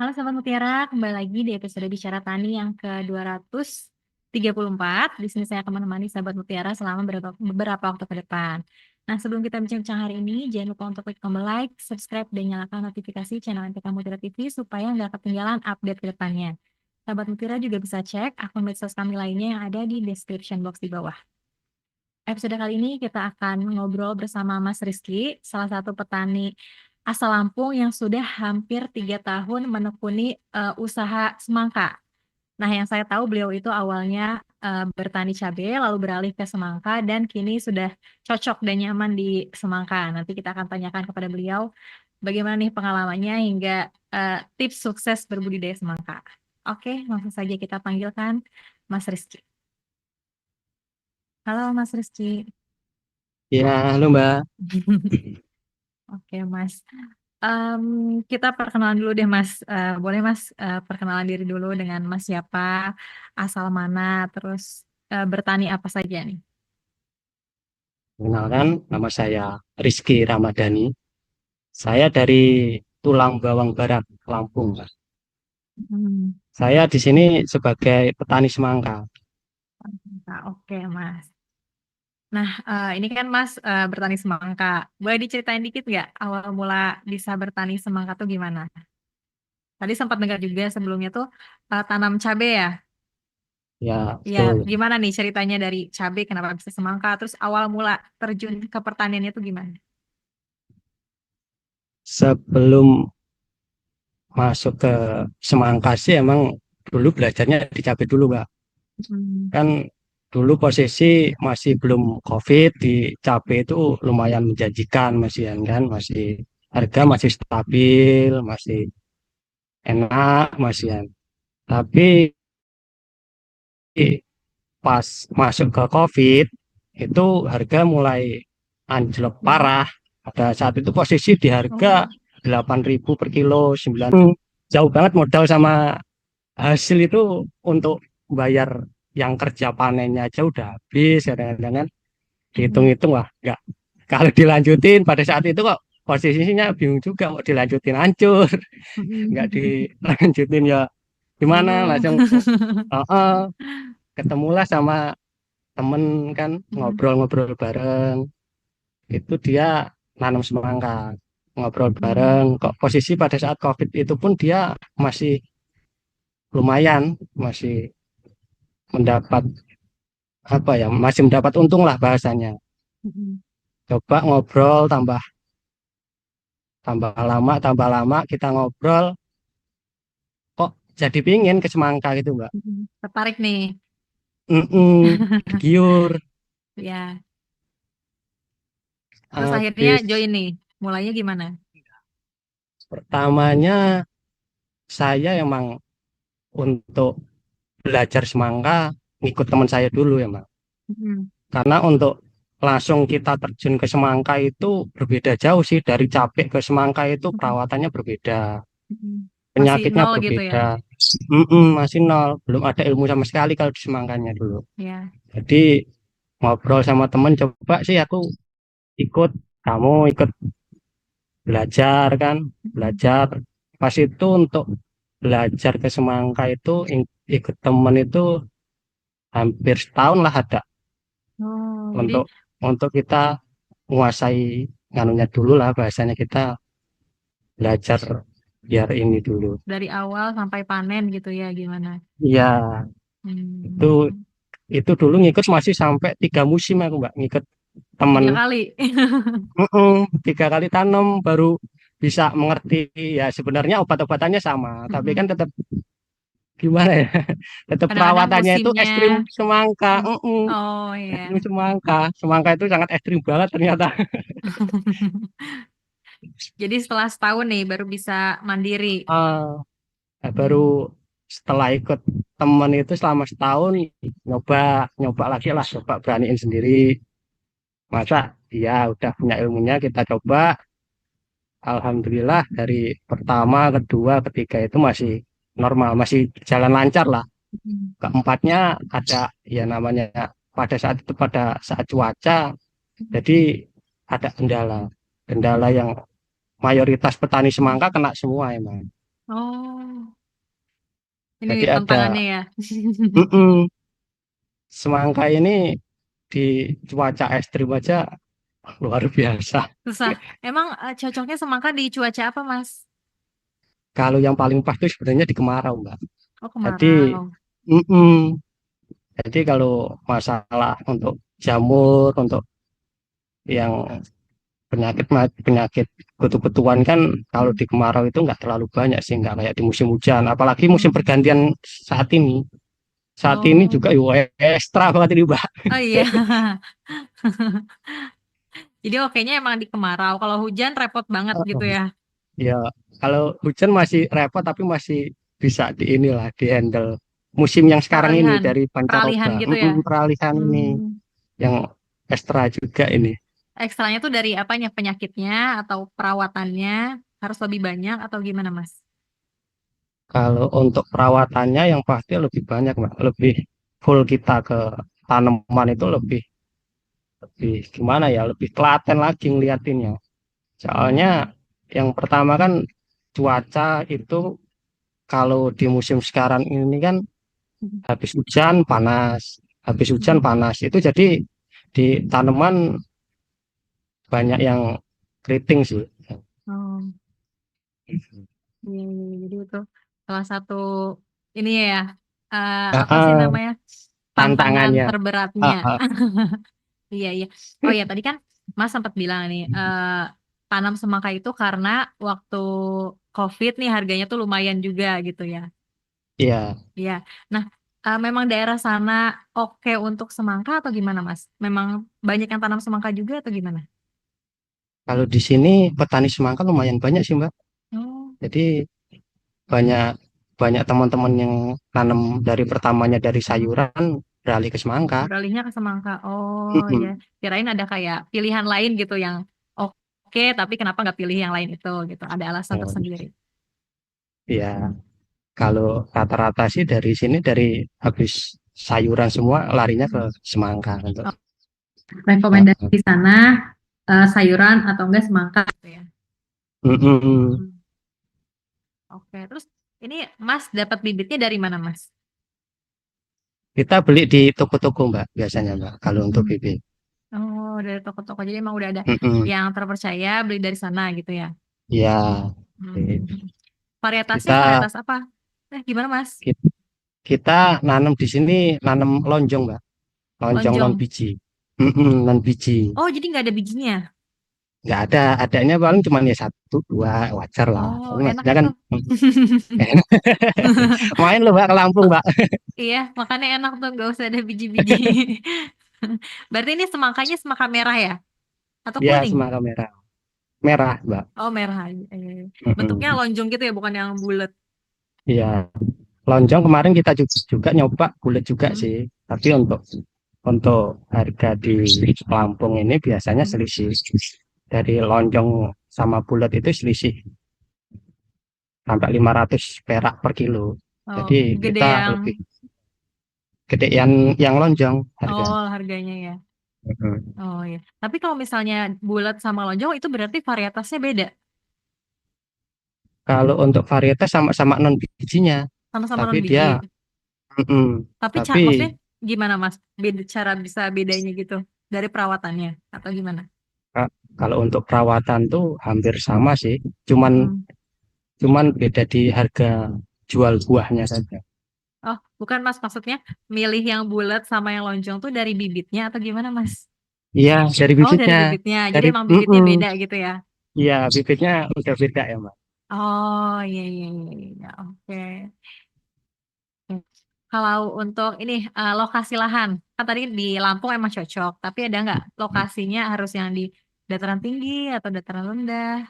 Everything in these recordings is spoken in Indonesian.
Halo Sobat Mutiara, kembali lagi di episode Bicara Tani yang ke-234. Di sini saya akan menemani Sobat Mutiara selama beberapa waktu ke depan. Nah, sebelum kita bincang-bincang hari ini, jangan lupa untuk klik tombol like, subscribe, dan nyalakan notifikasi channel NTK Mutiara TV supaya nggak ketinggalan update ke depannya. Sobat Mutiara juga bisa cek akun medsos kami lainnya yang ada di description box di bawah. Episode kali ini kita akan ngobrol bersama Mas Rizky, salah satu petani asal Lampung yang sudah hampir 3 tahun menekuni usaha semangka. Nah, yang saya tahu beliau itu awalnya bertani cabai, lalu beralih ke semangka, dan kini sudah cocok dan nyaman di semangka. Nanti kita akan tanyakan kepada beliau bagaimana nih pengalamannya hingga tips sukses berbudidaya semangka. Oke, langsung saja kita panggilkan Mas Rizky. Halo Mas Rizky. Ya, halo Mbak. Oke, Mas. Em, kita perkenalan dulu deh, Mas. Boleh, Mas, perkenalan diri dulu dengan Mas siapa, asal mana, terus bertani apa saja nih? Kenalkan, nama saya Rizky Ramadhani. Saya dari Tulang Bawang Barat, Lampung, Mbak. Hmm, Saya di sini sebagai petani semangka. oke, Mas. Nah, ini kan Mas bertani semangka. Boleh diceritain dikit nggak awal mula bisa bertani semangka tuh gimana? Tadi sempat dengar juga sebelumnya tuh tanam cabai ya. Ya, Ya, betul. gimana nih ceritanya dari cabai kenapa bisa semangka? Terus awal mula terjun ke pertaniannya tuh gimana? Sebelum masuk ke semangka sih, emang dulu belajarnya di cabai dulu, Mbak. Hmm. Kan dulu posisi masih belum COVID, di cabai itu lumayan menjanjikan, masih kan, masih harga masih stabil, masih enak, masih kan. Tapi pas masuk ke COVID itu harga mulai anjlok Ya. parah. Pada saat itu posisi di harga Oh. 8.000 per kilo, 9. Jauh banget modal sama hasil itu untuk bayar yang kerja panennya aja udah habis kadang-kadang kan. Mhm. Dihitung-hitung wah enggak. Kalau dilanjutin pada saat itu kok posisinya bingung juga mau dilanjutin hancur, enggak Mhm. dilanjutin ya gimana Bingung. langsung ketemulah sama temen kan Mhm. ngobrol-ngobrol bareng itu dia nanam semangka ngobrol Mhm. bareng kok posisi pada saat COVID itu pun dia masih lumayan masih mendapat apa ya masih mendapat untung lah bahasanya Mhm. coba ngobrol tambah tambah lama kita ngobrol kok jadi pingin ke semangka gitu mbak. Mhm. Tertarik nih. Tergiur Ya. Terus akhirnya habis join nih. Mulainya gimana? pertamanya saya emang untuk belajar semangka ngikut teman saya dulu ya Mak. Mhm. Karena untuk langsung kita terjun ke semangka itu berbeda jauh sih dari capek ke semangka itu Mhm. perawatannya berbeda, Mhm. Masih penyakitnya nol gitu ya. berbeda. Masih nol, belum ada ilmu sama sekali kalau di semangkanya dulu. Ya. Jadi ngobrol sama temen coba sih aku ikut kamu ikut belajar kan, Mhm. belajar pas itu untuk belajar ke semangka itu ikut temen itu hampir setahun lah ada Oh, jadi untuk kita menguasai nganunya dulu lah bahasanya kita belajar biar ini dulu. dari awal sampai panen gitu ya gimana? Iya, itu Hmm. itu dulu ngikut masih sampai 3 musim aku mbak ngikut temen. 3 kali. 3 kali tanam baru bisa mengerti ya sebenarnya obat-obatannya sama tapi kan Mhm. tetap gimana ya tetap Kadang-kadang perawatannya itu musimnya. ekstrim semangka. Oh Ekstrim ya. semangka itu sangat ekstrim banget ternyata. Jadi setelah setahun nih baru bisa mandiri. Baru Hmm. setelah ikut temen itu selama setahun nyoba nyoba lagi lah coba beraniin sendiri masa ya udah punya ilmunya kita coba alhamdulillah dari pertama kedua ketiga itu masih normal masih jalan lancar lah Hmm. keempatnya ada ya namanya pada saat itu pada saat cuaca jadi ada kendala yang mayoritas petani semangka kena semua emang. Oh. Ini Jadi nih ada tantangannya ya. mm-mm, semangka ini di cuaca ekstrim aja luar biasa. Susah. Emang cocoknya semangka di cuaca apa, Mas? Kalau yang paling pas itu sebenarnya di kemarau, Mbak. Oh, Jadi, kemarau. mm-mm, jadi kalau masalah untuk jamur, untuk yang penyakit kutu-kutuan kan kalau Hmm. di kemarau itu nggak terlalu banyak sih, nggak kayak di musim hujan. Apalagi musim Hmm. pergantian saat ini. Saat ini Oh, juga ekstra banget ini, Mbak. oh iya. Jadi kayaknya emang di kemarau. Kalau hujan repot banget gitu ya. Ya, kalau hujan masih repot tapi masih bisa di inilah di handle. Musim yang sekarang ini Peralihan, dari peralihan pancaroba, gitu ya. peralihan ini Hmm. yang ekstra juga ini. Ekstranya tuh dari apanya? Penyakitnya atau perawatannya harus lebih banyak atau gimana, Mas? Kalau untuk perawatannya yang pasti lebih banyak, Mbak. Lebih full kita ke tanaman itu lebih gimana ya? Lebih telaten lagi ngeliatinnya. Soalnya Hmm. yang pertama kan cuaca itu kalau di musim sekarang ini kan habis hujan panas, habis hujan panas. Itu jadi di tanaman banyak yang keriting sih. Oh, iya, iya, iya. Jadi itu salah satu ini ya, Ah, apa sih ah, namanya? Tantangan tantangannya. terberatnya. Ah, ah, Iya, iya. Oh ya, tadi kan Mas sempat bilang nih, tanam semangka itu karena waktu COVID nih harganya tuh lumayan juga gitu ya. iya, Iya. Nah, memang daerah sana oke untuk semangka atau gimana, Mas? Memang banyak yang tanam semangka juga atau gimana? kalau di sini petani semangka lumayan banyak sih, Mbak. Oh, Jadi banyak banyak teman-teman yang tanam dari pertamanya dari sayuran beralih ke semangka. beralihnya ke semangka. Oh, ya. Mm-mm. Kirain ada kayak pilihan lain gitu yang oke, tapi kenapa nggak pilih yang lain itu gitu? Ada alasan Oh, tersendiri. iya, kalau rata-rata sih dari sini dari habis sayuran semua larinya ke semangka untuk. Oh, rekomendasi Heeh. di sana sayuran atau enggak semangka gitu ya. Mm-mm. Hmm. Oke, terus ini Mas dapat bibitnya dari mana, Mas? Kita beli di toko-toko, Mbak, biasanya, Mbak, kalau untuk Hmm. bibit. Oh, dari toko-toko. Jadi emang udah ada Mm-mm. yang terpercaya beli dari sana gitu ya. Ya, Hmm. Varietasnya kita varietas apa? Gimana, Mas? kita, kita nanam di sini nanam lonjong, Mbak, lonjong non Lonjong. biji. Non biji. Oh, jadi nggak ada bijinya. Nggak ada, adanya paling cuma ya satu dua wajar lah. Oh, Tapi enak maksudnya kan itu. main loh, Mbak, ke Lampung, Mbak. Iya, makanya enak tuh nggak usah ada biji-biji. Berarti ini semangkanya semangka merah ya? Atau Ya, kuning? semangka merah, merah, Mbak. Oh, merah. Bentuknya Mm-mm. lonjong gitu ya, bukan yang bulat. Iya, lonjong kemarin kita juga nyoba bulat juga Hmm. sih. Tapi untuk harga di Lampung ini biasanya Hmm. selisih dari lonjong sama bulat itu selisih sampai 500 perak per kilo. Oh, Jadi gede kita yang. lebih gede yang lonjong harga. Oh, harganya ya. Mm-mm. Oh ya. Tapi kalau misalnya bulat sama lonjong itu berarti varietasnya beda. Kalau untuk varietas sama-sama non bijinya, Sama-sama tapi non dia biji. mm-mm, Tapi tapi maksudnya gimana Mas? Beda cara bisa bedanya gitu dari perawatannya atau gimana? kalau untuk perawatan tuh hampir sama sih. Cuman Mm-mm. cuman beda di harga jual buahnya saja. Oh, bukan Mas, maksudnya milih yang bulat sama yang lonjong tuh dari bibitnya atau gimana Mas? Iya, dari Oh, dari bibitnya. bibitnya. Jadi Dari emang bibitnya mm-mm. beda gitu ya. Iya, bibitnya udah beda ya, Mbak. Oh, iya, iya, iya, iya. Oke. Oke. Kalau untuk ini lokasi lahan, kan tadi di Lampung emang cocok, tapi ada nggak lokasinya harus yang di dataran tinggi atau dataran rendah?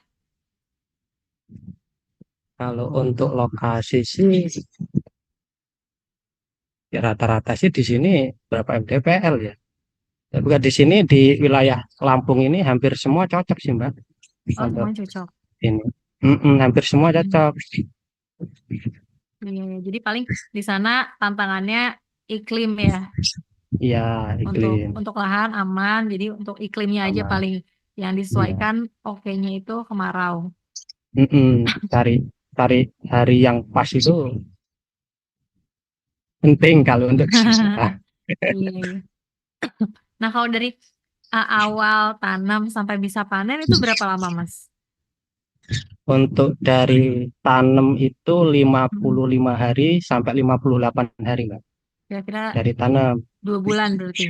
Kalau untuk lokasi sih ya rata-rata sih di sini berapa mdpl ya. Tapi bukan di sini di wilayah Lampung ini hampir semua cocok sih, Mbak. Oh, Untuk semuanya cocok. ini. Hampir semua Hmm. cocok. Iya, iya. Jadi paling di sana tantangannya iklim ya, Iya, untuk iklim lahan aman. Jadi untuk iklimnya aja sama. paling yang Iya. disesuaikan oke-nya itu kemarau. Cari cari hari yang pas itu penting kalau untuk sisa. Iya, iya. Nah, kalau dari awal tanam sampai bisa panen itu berapa lama, Mas? Untuk dari tanam itu lima Hmm. puluh lima hari sampai 58 hari, Mbak. Kira-kira Dari tanam, 2 bulan berarti.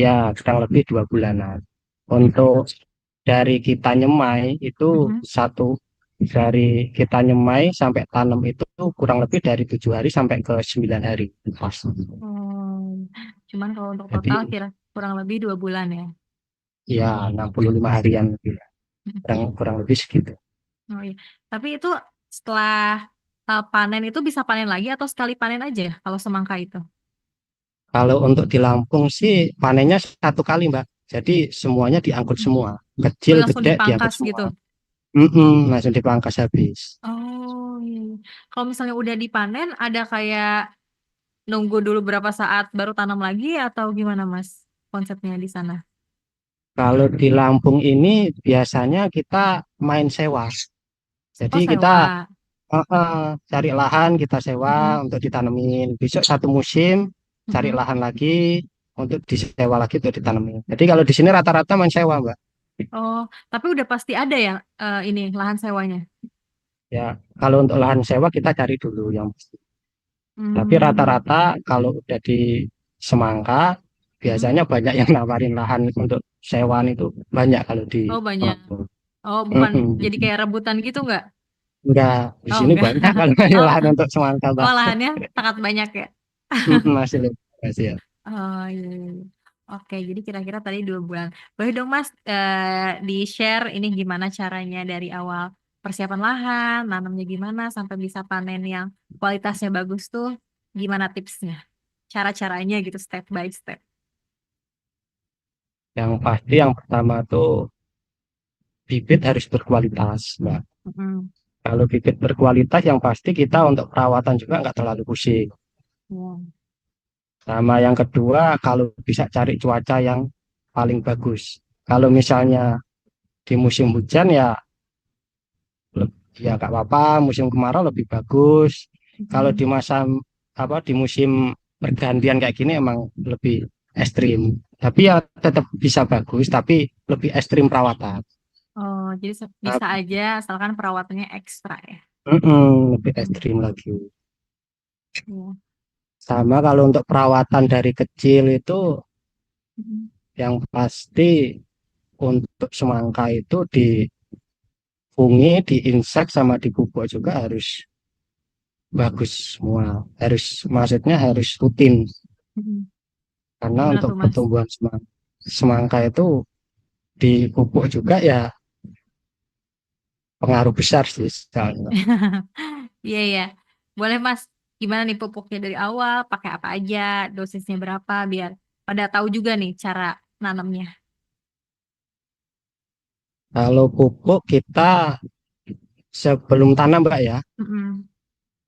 ya kurang lebih 2 bulanan. Untuk dari kita nyemai itu Mhm. satu, dari kita nyemai sampai tanam itu kurang lebih dari 7 hari sampai ke 9 hari. Pas. Oh, cuman kalau untuk total Jadi kira kurang lebih 2 bulan ya. ya 65 harian lebih. Mhm. Kurang lebih segitu. Oh iya. Tapi itu setelah panen itu bisa panen lagi atau sekali panen aja kalau semangka itu? Kalau untuk di Lampung sih panennya satu kali, Mbak. Jadi semuanya diangkut semua. Oh, Kecil, langsung gede diangkut dipangkas semua. gitu. Langsung dipangkas habis. Oh iya, iya. Kalau misalnya udah dipanen, ada kayak nunggu dulu berapa saat baru tanam lagi atau gimana Mas konsepnya di sana? Kalau di Lampung ini biasanya kita main sewa. Jadi Oh kita sewa. cari lahan, kita sewa Mm-mm. untuk ditanemin. Besok satu musim cari Mm-mm. lahan lagi untuk disewa lagi untuk ditanemin. Jadi kalau di sini rata-rata main sewa, Mbak. Oh, tapi udah pasti ada ya ini lahan sewanya. Ya, kalau untuk lahan sewa kita cari dulu yang pasti. Tapi Hmm. rata-rata kalau udah di Semangka Mm-mm. biasanya banyak yang nawarin lahan untuk sewaan itu banyak kalau di Oh banyak. Lampung. Oh bukan Mm-mm. jadi kayak rebutan gitu nggak? Enggak, di Oh sini enggak. banyak kalau Oh, lahan untuk Semangka, Mbak. oh lahannya sangat banyak ya. Masih lebih masih ya. Oh iya, iya, iya. Oke, jadi kira-kira tadi 2 bulan. Boleh dong Mas di-share ini gimana caranya dari awal persiapan lahan, nanamnya gimana sampai bisa panen yang kualitasnya bagus tuh, gimana tipsnya? Cara-caranya gitu step by step. Yang pasti yang pertama tuh bibit harus berkualitas, Mbak. Mm-mm. Kalau bibit berkualitas yang pasti kita untuk perawatan juga nggak terlalu pusing. Ya. Sama yang kedua, kalau bisa cari cuaca yang paling bagus. Kalau misalnya di musim hujan ya ya nggak apa-apa, musim kemarau lebih bagus. Kalau di Mm-mm. masa di musim pergantian kayak gini emang lebih ekstrim. Tapi ya tetap bisa bagus, tapi lebih ekstrim perawatan. Oh, jadi Nah, bisa aja asalkan perawatannya ekstra ya. lebih Mm. ekstrim lagi. Iya. Sama kalau untuk perawatan dari kecil itu Mm. yang pasti untuk semangka itu difungi, diinsek sama dipupuk juga harus bagus semua. Maksudnya harus rutin. Mm. Karena Gimana untuk tuh Mas? pertumbuhan semangka itu dipupuk juga ya pengaruh besar sih soalnya. Iya, iya. Boleh, Mas. Gimana nih pupuknya dari awal? Pakai apa aja? Dosisnya berapa? Biar pada tahu juga nih cara nanamnya. Kalau pupuk kita sebelum tanam, Mbak ya. Mm-mm.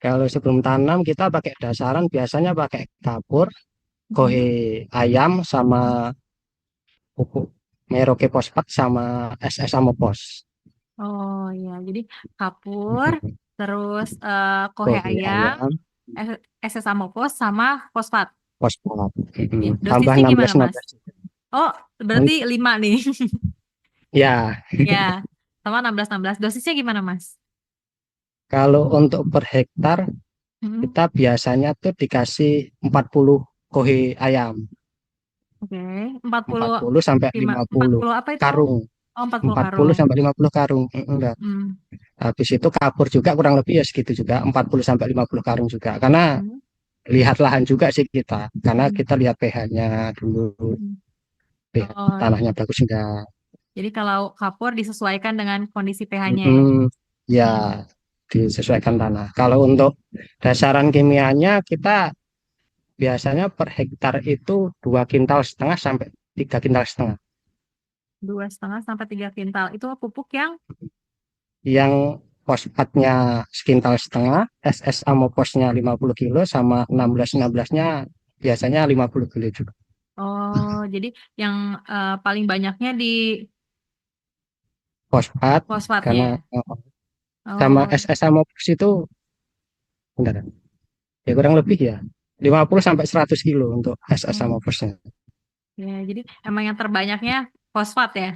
Kalau sebelum tanam kita pakai dasaran biasanya pakai kapur, kohe Mm-mm. ayam sama pupuk Meroke Fosfat sama SS Amopos. Oh iya, jadi kapur, terus kohe Kohe ayam, ayam, SS Amopos sama fosfat. fosfat. Ya, Tambah dosisnya gimana, 16 Mas? 16. Oh, berarti 5 nih. Ya, Ya, sama 16-16. Dosisnya gimana, Mas? kalau untuk per hektar Mm-mm. kita biasanya tuh dikasih 40 kohe ayam. Oke, 40 40 sampai empat 50 puluh apa itu? karung. Oh, 40 40 karung. sampai 50 karung. Enggak. Hmm. Habis itu kapur juga kurang lebih ya segitu juga 40 sampai 50 karung juga. Karena Hmm. lihat lahan juga sih kita. Karena Hmm. kita lihat pH-nya dulu, Hmm. lihat Oh, tanahnya bagus enggak. jadi kalau kapur disesuaikan dengan kondisi pH-nya ya. Mm, ya Hmm. disesuaikan tanah. Kalau untuk dasaran kimianya kita biasanya per hektar itu 2,5 kintal sampai 3,5 kintal. 2,5 sampai 3 kintal. Itu pupuk yang Yang fosfatnya sekintal setengah, SS Amoposnya 50 kilo sama 16-16-nya biasanya 50 kilo juga. oh jadi yang paling banyaknya di Fosfat fosfatnya karena ya. sama Oh, SS Amopos itu bentar, ya kurang lebih ya. 50 sampai 100 kilo untuk SS Hmm. sama fosnya. Ya, jadi emang yang terbanyaknya fosfat ya.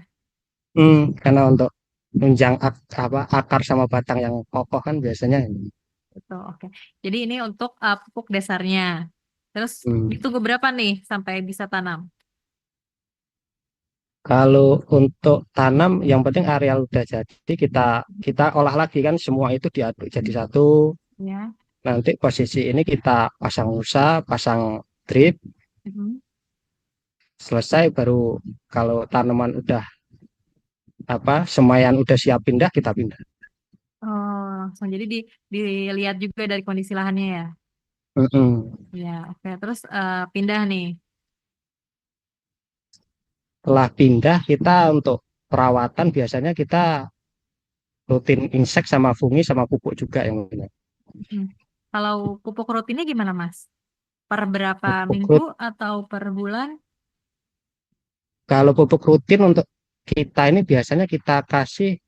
Karena untuk menunjang akar sama batang yang kokoh kan biasanya ini. Betul, oke. Jadi ini untuk pupuk dasarnya. Terus Hmm. ditunggu berapa nih sampai bisa tanam? Kalau untuk tanam, yang penting areal udah jadi kita kita olah lagi kan semua itu diaduk jadi satu. Ya. Nanti posisi ini kita pasang musa, pasang drip, Mhm. selesai baru kalau tanaman udah semayan udah siap pindah kita pindah. Oh, langsung. Jadi dilihat juga dari kondisi lahannya ya. Mm-mm. Ya, oke. Terus pindah nih. Setelah pindah kita untuk perawatan biasanya kita rutin insek sama fungi sama pupuk juga yang ini. Hmm. Kalau pupuk rutinnya gimana, Mas? Per berapa Pupuk minggu rut- atau per bulan? Kalau pupuk rutin untuk kita ini biasanya kita kasih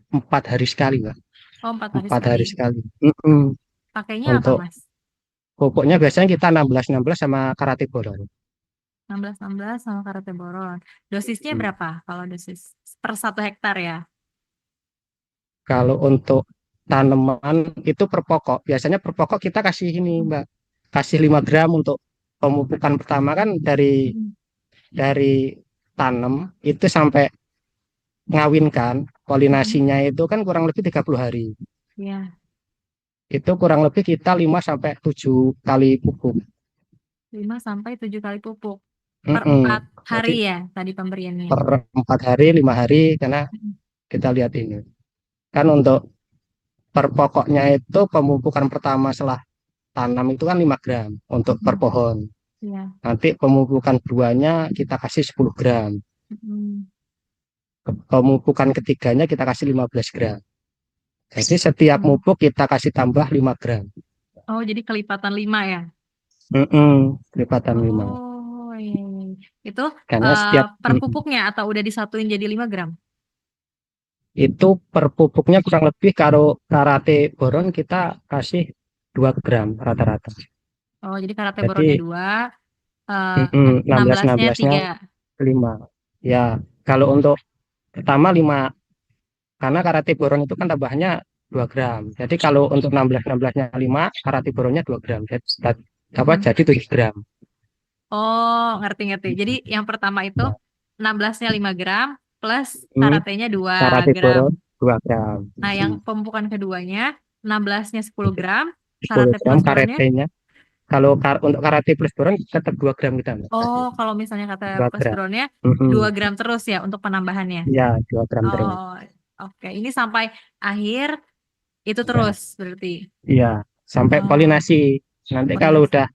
4 hari sekali, Mbak. Oh, 4 hari 4 hari sekali. sekali. Mm-mm. Pakainya apa, Untuk Mas? pupuknya biasanya kita 16-16 sama karate 16-16 sama karate boron. Dosisnya Hmm. berapa kalau dosis? Per 1 hektar ya? Kalau untuk tanaman itu per pokok. Biasanya per pokok kita kasih ini, Hmm. Mbak. Kasih 5 gram untuk pemupukan pertama kan Hmm. dari tanam itu sampai ngawinkan Hmm. polinasinya itu kan kurang lebih 30 hari. Ya, Itu kurang lebih kita 5 sampai 7 kali pupuk. 5 sampai 7 kali pupuk. Per Mm-mm. 4 hari Jadi ya tadi pemberiannya. per 4 hari, 5 hari karena Hmm. kita lihat ini. Kan untuk per pokoknya itu pemupukan pertama setelah tanam itu kan 5 gram untuk per Hmm. pohon. Ya. Nanti pemupukan keduanya kita kasih 10 gram. Hmm. Pemupukan ketiganya kita kasih 15 gram. Jadi setiap Hmm. mupuk kita kasih tambah 5 gram. Oh, jadi kelipatan 5 ya? Lipatan 5. Oh, iya, iya. Itu Karena setiap per pupuknya atau udah disatuin jadi 5 gram? itu per pupuknya kurang lebih kalau karate boron kita kasih 2 gram rata-rata. Oh, jadi karate boronnya Jadi 2, eh, 16 16-nya 16-nya 3. 5. Ya, kalau untuk pertama 5 karena karate boron itu kan tambahannya 2 gram. Jadi kalau untuk 16-16-nya 5, karate boronnya 2 gram. Mm-mm. Jadi 7 gram. Oh, ngerti-ngerti. Jadi yang pertama itu Nah, 16-nya 5 gram plus ini karatenya 2 karate gram. boron 2 gram. Nah, yang pemupukan keduanya 16-nya 10 gram, 10 karate gram plus boronnya. karetenya. Kalau untuk karate plus boron tetap 2 gram kita Oh, kasih. kalau misalnya kata 2 plus gram. boronnya Mm-mm. 2 gram terus ya untuk penambahannya. Ya, 2 gram terus. Oh, oke. Ini sampai akhir itu Ya, terus berarti. iya, sampai Oh, polinasi. Nanti kalau polinasi. udah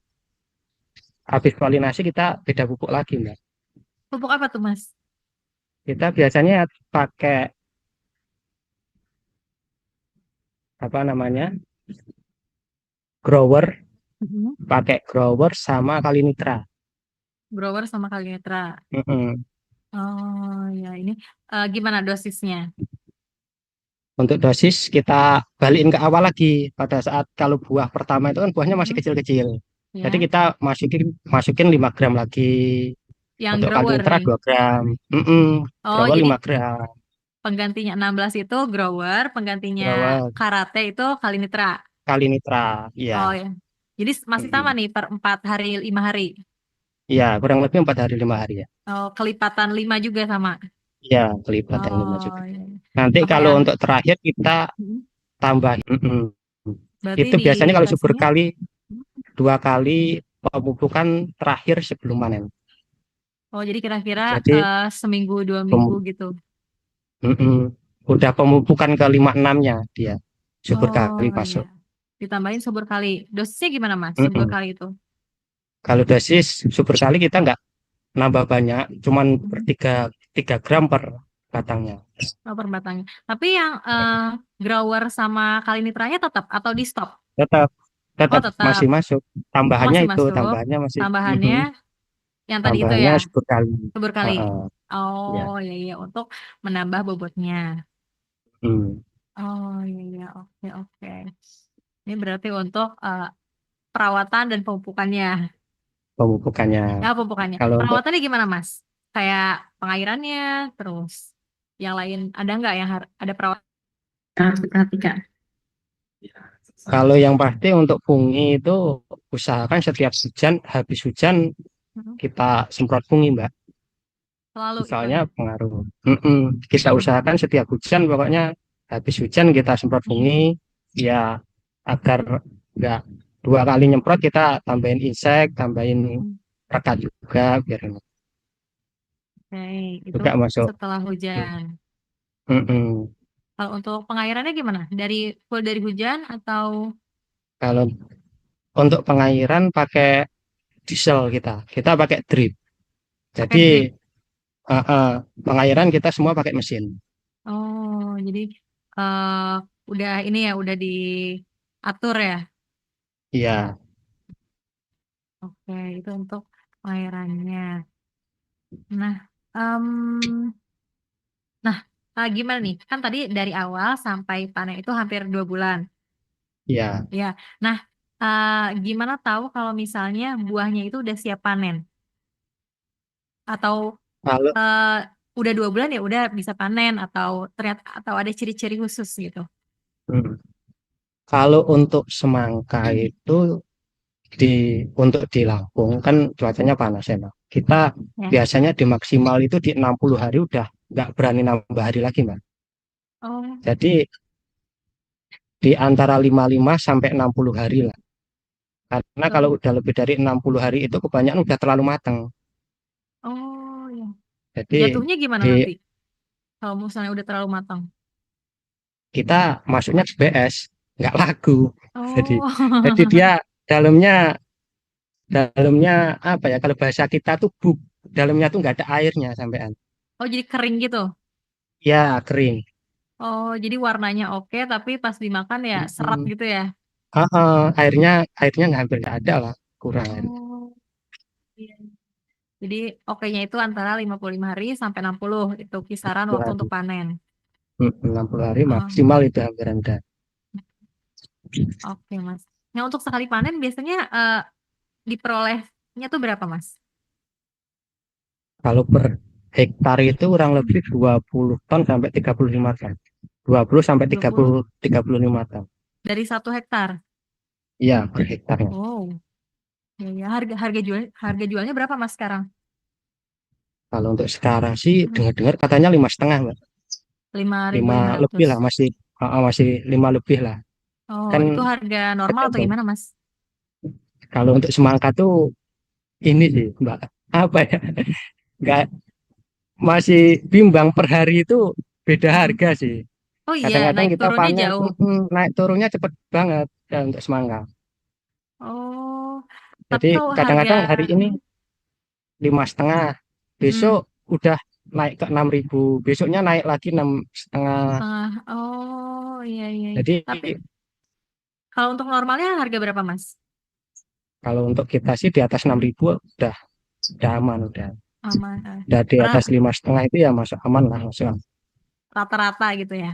habis polinasi kita beda pupuk lagi, Mbak. Pupuk apa tuh, Mas? Kita biasanya pakai apa namanya? Grower, Mhm. pakai grower sama kali nitra. Grower sama kalinetra. Mm-mm. Oh, ya ini gimana dosisnya? Untuk dosis kita balikin ke awal lagi pada saat kalau buah pertama itu kan buahnya masih Mhm. kecil-kecil. Jadi Ya, kita masukin 5 gram lagi. yang Untuk kali grower nitra nih. 2 gram. Oh, Grower jadi 5 gram. penggantinya 16 itu grower, penggantinya Grower karate itu kalinetra. kali nitra. Oh Iya. ya. Jadi masih sama Mm-mm. nih per 4 hari, 5 hari. Iya, kurang lebih 4 hari 5 hari ya. Oh, kelipatan 5 juga sama. Iya, kelipatan 5 Oh, juga. ya. Nanti Sampai kalau ah, untuk terakhir kita hmm. tambah. Berarti Itu biasanya kalau subur dikasihnya kali 2 kali pemupukan terakhir sebelum panen. oh jadi kira-kira Jadi seminggu 2 minggu pem- gitu. mm-mm. Udah pemupukan ke 5-6-nya dia subur Oh kali iya. masuk. Ditambahin subur kali. Dosisnya gimana, Mas? Subur Mm-mm. kali itu. Kalau dosis subur kali kita nggak nambah banyak, cuman Hmm. 3 gram per batangnya. Oh, per batangnya. Tapi yang grower sama kali nitranya tetap atau di stop? Tetap Oh, tetap tetap. masih masuk. Oh, Tambahannya masih itu masuk. tambahannya masih Tambahannya yang tadi itu tambahannya ya, subur kali. subur kali. Heeh, ya. Oh, iya iya untuk menambah bobotnya. Hmm. Oh, iya iya. Oke, oke. Ini berarti untuk perawatan dan pemupukannya. pemupukannya. Ya, pemupukannya. Kalau untuk Perawatannya gimana, Mas? Kayak pengairannya, terus yang lain ada nggak yang ada perawatan yang harus diperhatikan? kalau yang pasti untuk fungi itu usahakan setiap hujan, habis hujan Hmm. kita semprot fungi, Mbak. Selalu itu Soalnya ya. pengaruh. Kita usahakan setiap hujan, pokoknya habis hujan kita semprot fungi, ya agar nggak dua kali nyemprot kita tambahin insek, tambahin Hmm. rekat juga biar ini Oke, itu juga masuk. setelah hujan. Mm-mm. Kalau untuk pengairannya gimana? Full dari hujan atau Kalau untuk pengairan pakai diesel kita pakai drip. pakai Jadi drip? eh, eh, pengairan kita semua pakai mesin. Oh, jadi eh udah ini ya, udah diatur ya. Iya. Oke, itu untuk pengairannya. Nah, em, nah gimana nih? Kan tadi dari awal sampai panen itu hampir 2 bulan. Iya. Ya, nah gimana tahu kalau misalnya buahnya itu udah siap panen? Atau Kalau eh, udah 2 bulan ya udah bisa panen atau ternyata atau ada ciri-ciri khusus gitu? mm, kalau untuk semangka itu untuk di Lampung kan cuacanya panas ya, Mbak. Kita Ya. biasanya di maksimal itu di 60 hari udah nggak berani nambah hari lagi, Mbak. Oh, Jadi di antara 55 sampai 60 hari lah. Karena kalau oh, udah lebih dari 60 hari itu kebanyakan udah terlalu matang. oh ya. Jadi Jatuhnya gimana di nanti kalau misalnya udah terlalu matang? kita masuknya di BS nggak laku. Jadi jadi Oh, dia dalamnya dalamnya apa ya? Kalau bahasa kita tuh buk, dalamnya tuh nggak ada airnya sampean. oh jadi kering gitu. Ya kering. Oh, jadi warnanya oke, tapi pas dimakan ya serat Mm-mm. gitu ya. Airnya nggak hampir nggak ada lah, kurang air. Oh, iya. Jadi oke-nya itu antara 55 hari sampai 60 itu kisaran 60 waktu hari. untuk panen. 60 hari Oh, maksimal itu hampir rendah. oke, Mas. Nah, untuk sekali panen biasanya diperolehnya tuh berapa, Mas? Kalau per hektar itu kurang lebih 20 ton sampai 35 ton. 20 sampai 20 35 ton. dari 1 hektar. Iya, per hektarnya. Oh, ya, ya. Harga jualnya berapa, Mas, sekarang? Kalau untuk sekarang sih Hmm, dengar-dengar katanya 5,5, Mbak. lima ribu Lima lima lebih ratus. lah, masih 5 lebih lah. Oh, Kan itu harga normal atau tergantung. gimana, Mas? Kalau untuk semangka tuh ini sih, Mbak. Apa ya? Nggak, masih bimbang per hari itu beda Mm-mm. harga sih. Oh iya, Kadang-kadang naik kita turunnya panen, jauh. naik turunnya cepet banget ya, untuk semangka. Oh, tapi Jadi kalau harga, kadang-kadang hari ini mm, 5,5, besok mm, udah naik ke 6.000, besoknya naik lagi 6,5. setengah. Oh iya iya, iya. Jadi Tapi kalau untuk normalnya harga berapa, Mas? kalau untuk kita sih di atas enam Mm, ribu udah aman, aman. udah di Karena atas 5,5 itu ya masuk aman lah, masuk aman. rata-rata gitu ya.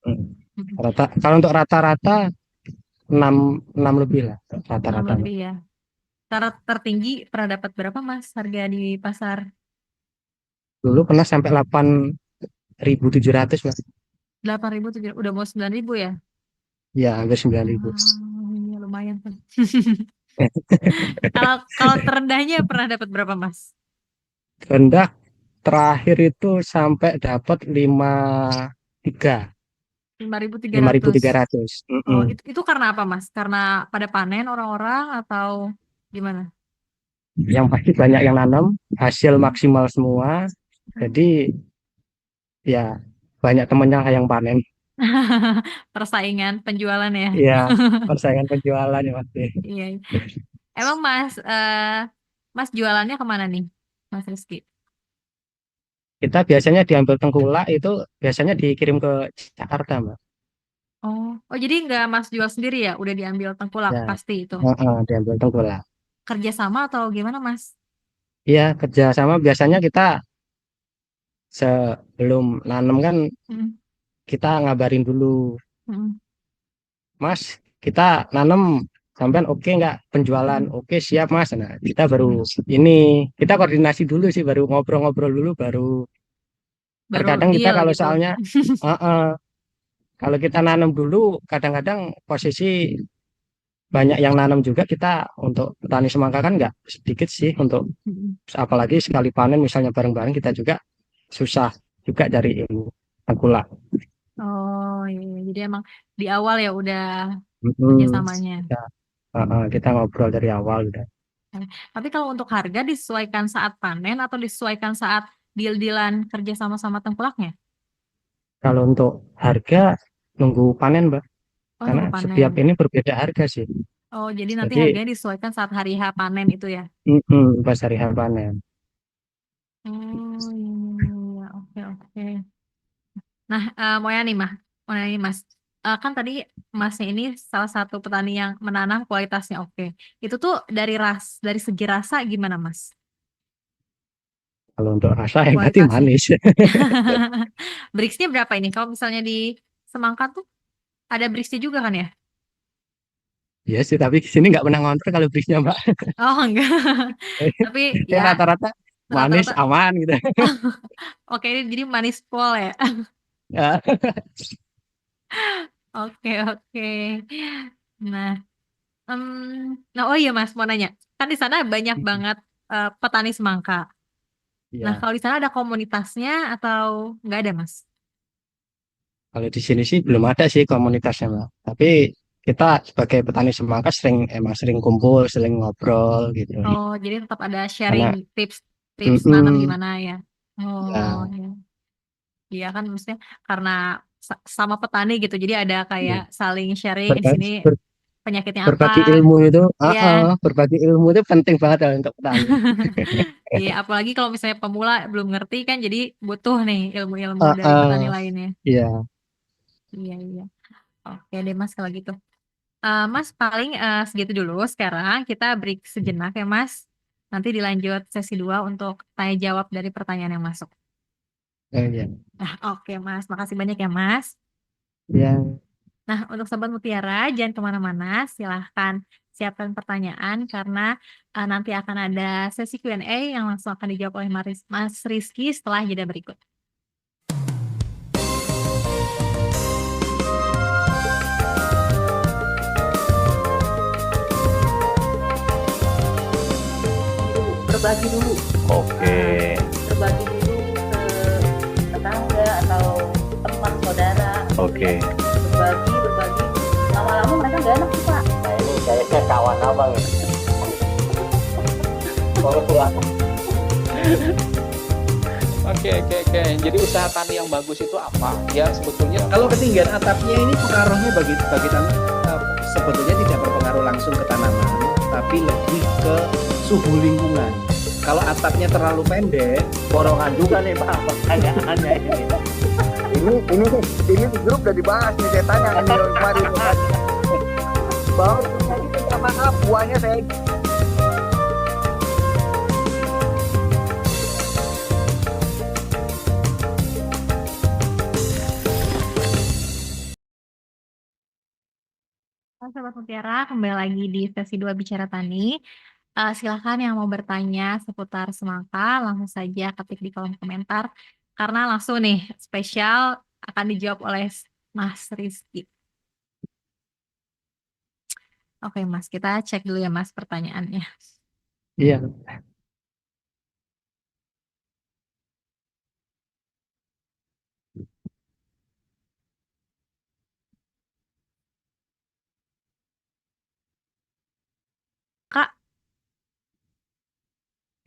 Hmm. Mm, Kalau untuk rata-rata 6 6 lebih lah enam rata-rata. lebih ya. Cara tertinggi pernah dapat berapa, Mas? Harga di pasar? Dulu pernah sampai 8.700 Mas. 8.000 tuh udah mau 9.000 ya? Ya hampir 9.000. Ya lumayan tuh. Kalau kalau terendahnya pernah dapat berapa, Mas? Rendah terakhir itu sampai dapat 53, 5.300. 5.300. Oh, itu karena apa, Mas? Karena pada panen orang-orang atau gimana? Yang pasti banyak yang nanam, hasil Hmm. maksimal semua. Hmm. Jadi ya banyak temennya yang panen. Persaingan penjualan ya. Iya, persaingan penjualan ya pasti. Iya. Emang Mas jualannya kemana nih, Mas Rizky? Kita biasanya diambil tengkulak itu biasanya dikirim ke Jakarta, Mbak. Oh, oh jadi nggak Mas jual sendiri ya? Udah diambil tengkulak Ya, pasti itu. diambil tengkulak. Kerjasama atau gimana, Mas? Iya, kerjasama biasanya kita sebelum nanam kan Hmm. kita ngabarin dulu, Hmm. Mas, kita nanam sampean oke nggak penjualan? Oke siap Mas. Nah kita baru ini kita koordinasi dulu sih, baru ngobrol-ngobrol dulu, baru Baru terkadang kita deal kalau gitu. soalnya kalau kita nanam dulu kadang-kadang posisi banyak yang nanam juga, kita untuk petani semangka kan nggak sedikit sih, untuk apalagi sekali panen misalnya bareng-bareng, kita juga susah juga dari ilmu tengkulak. Oh iya, iya. Jadi emang di awal ya udah Mm-mm. kerjasamanya. Kita ngobrol dari awal udah. Tapi kalau untuk harga disesuaikan saat panen atau disesuaikan saat deal-dealan kerja sama-sama tengkulaknya? Kalau untuk harga nunggu panen, Mbak, Oh, karena nunggu setiap panen. ini berbeda harga sih. Oh, jadi nanti Jadi harganya disesuaikan saat hari H panen itu ya? pas hari H panen. Oh, iya, iya, iya. Oke, oke. Nah, mau ya nih, Mau nanya nih, Mas. Kan tadi Masnya ini salah satu petani yang menanam kualitasnya oke. Itu tuh dari segi rasa gimana, Mas? Kalau untuk rasa yang berarti Kualitasnya. manis. Brixnya berapa ini? Kalau misalnya di Semangka tuh ada Brixnya juga kan ya? Iya sih, tapi di sini nggak pernah ngontrol kalau brisnya, Mbak. Oh, enggak. Tapi Ya ya rata-rata manis rata-rata. aman gitu. Oke, ini jadi manis pol ya. Ya. Oke, oke. Nah, nah, oh iya Mas, mau nanya. Kan di sana banyak banget petani semangka. Nah, Iya. kalau di sana ada komunitasnya atau nggak ada, Mas? Kalau di sini sih belum ada sih komunitasnya, Mbak. Tapi kita sebagai petani semangka emang sering kumpul, sering ngobrol gitu. Oh, jadi tetap ada sharing Karena tips nanam mm-mm, gimana ya? Oh, ya, ya. Iya kan maksudnya karena sama petani gitu. Jadi ada kayak ya, saling sharing di berbagi, sini penyakitnya apa. berbagi ilmu itu, Iya. berbagi ilmu itu penting banget lah untuk petani. Iya, apalagi kalau misalnya pemula belum ngerti kan jadi butuh nih ilmu-ilmu Ah, dari petani ah, lainnya. iya, Iya, iya. Oke deh Mas kalau gitu. Mas paling segitu dulu sekarang kita break sejenak ya Mas. Nanti dilanjut sesi 2 untuk tanya jawab dari pertanyaan yang masuk. iya, Nah, oke Mas, makasih banyak ya Mas. iya. Nah, untuk Sobat Mutiara, jangan kemana-mana, silahkan siapkan pertanyaan karena nanti akan ada sesi Q&A yang langsung akan dijawab oleh Mas Rizky setelah jeda berikut. Berbagi dulu, Oke, berbagi dulu ke tetangga atau teman saudara. oke. Berbagi, lama-lama mereka nggak enak sih Pak. Nah ini kayaknya kawan abang ya. Kalau pulang. Oke. Jadi usaha tani yang bagus itu apa? Ya sebetulnya Kalau ketinggian atapnya ini pengaruhnya bagi tanaman sebetulnya tidak berpengaruh langsung ke tanaman, tapi lebih ke suhu lingkungan. Kalau atapnya terlalu pendek, Borongan juga nih Pak pertanyaannya ini. Ini di grup udah dibahas nih, saya tanya nih kemarin bahwa tadi minta maaf buahnya saya Halo Sobat Mutiara, kembali lagi di sesi 2 Bicara Tani. Silakan yang mau bertanya seputar semangka, langsung saja ketik di kolom komentar. Karena langsung nih, spesial akan dijawab oleh Mas Rizky. Oke Mas, kita cek dulu ya Mas pertanyaannya. Iya, Kak,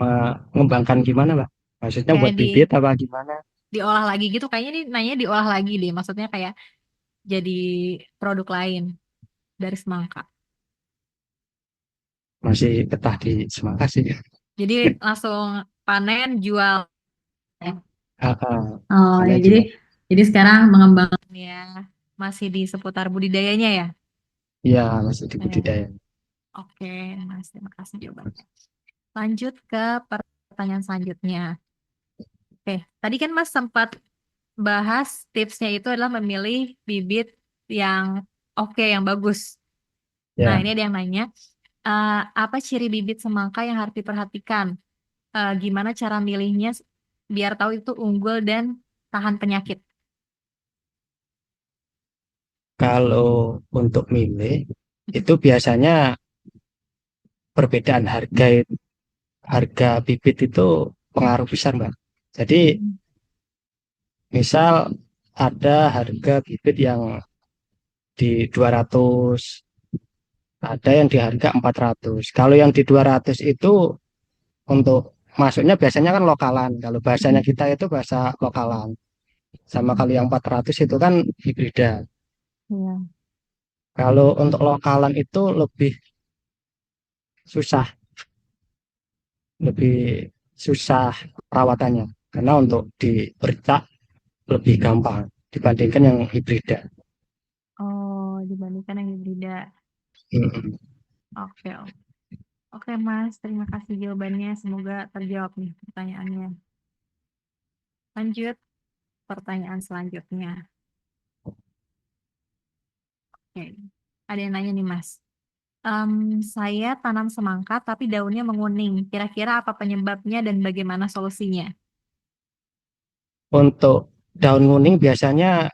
mengembangkan gimana Pak? Maksudnya kayak buat bibit apa gimana? diolah lagi gitu, kayaknya nih nanya diolah lagi deh. Maksudnya kayak jadi produk lain dari semangka. Masih betah di semangka sih. Jadi langsung panen, jual. Oh ya, Mana jadi jual. sekarang mengembangkan ya masih di seputar budidayanya ya. Iya, masih di Eh, budidaya. Oke, Mas, terima kasih jawabannya. Lanjut ke pertanyaan selanjutnya. Oke, tadi kan Mas sempat bahas tipsnya itu adalah memilih bibit yang oke, yang bagus. Nah, Ya, ini ada yang nanya, apa ciri bibit semangka yang harus diperhatikan? Gimana cara milihnya biar tahu itu unggul dan tahan penyakit? kalau untuk milih itu biasanya perbedaan harga bibit itu pengaruh besar, Mbak. Jadi Mm-mm. misal ada harga bibit yang di 200, ada yang di harga 400. Kalau yang di 200 itu untuk masuknya biasanya kan lokalan. Kalau bahasanya kita itu bahasa lokalan. Sama kalau yang 400 itu kan hibrida. Iya. Kalau untuk lokalan itu lebih susah, lebih susah perawatannya. Karena untuk dipercak lebih gampang dibandingkan yang hibrida. Oh, dibandingkan yang hibrida. Mm-mm. Oke, oke. Oke, Mas. Terima kasih jawabannya. Semoga terjawab nih pertanyaannya. Lanjut pertanyaan selanjutnya. Oke. Ada yang nanya nih, Mas. Saya tanam semangka tapi daunnya menguning. Kira-kira apa penyebabnya dan bagaimana solusinya? Untuk daun kuning biasanya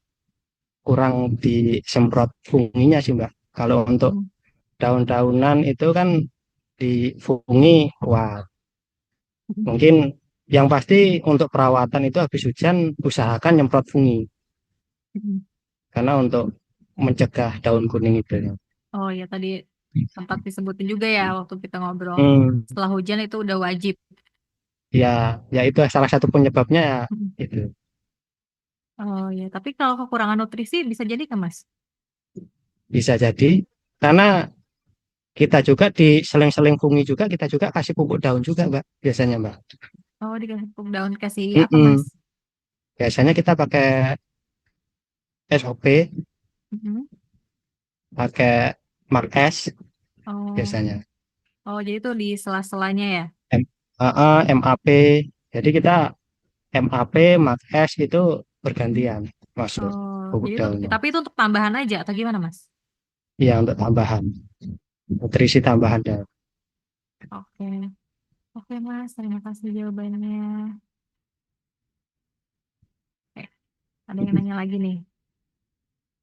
kurang disemprot funginya sih, Mbak. Kalau untuk Mm, daun-daunan itu kan difungi, wah mm, mungkin yang pasti untuk perawatan itu habis hujan usahakan nyemprot fungi mm. karena untuk mencegah daun kuning itu. Oh ya, tadi sempat disebutin juga ya waktu kita ngobrol. Hmm, Setelah hujan itu udah wajib. ya, ya itu salah satu penyebabnya ya Mm. itu Oh ya, tapi kalau kekurangan nutrisi bisa jadi kan, Mas? bisa jadi karena kita juga di seling-seling fungi juga kita juga kasih pupuk daun juga, Mbak, biasanya, Mbak. Oh, dikasih pupuk daun, kasih apa, Mas? Mm-mm. Biasanya kita pakai SOP, Mm-mm. pakai Mark S Oh, biasanya. oh jadi itu di sela-selanya ya? MAP. Jadi kita MAP, Mark S itu bergantian masuk Oh, pupuk jadi itu, daunnya. tapi itu untuk tambahan aja atau gimana, Mas? Iya, untuk tambahan, nutrisi tambahan daun. Oke, oke, Mas. Terima kasih jawabannya. Oke, ada yang nanya lagi nih.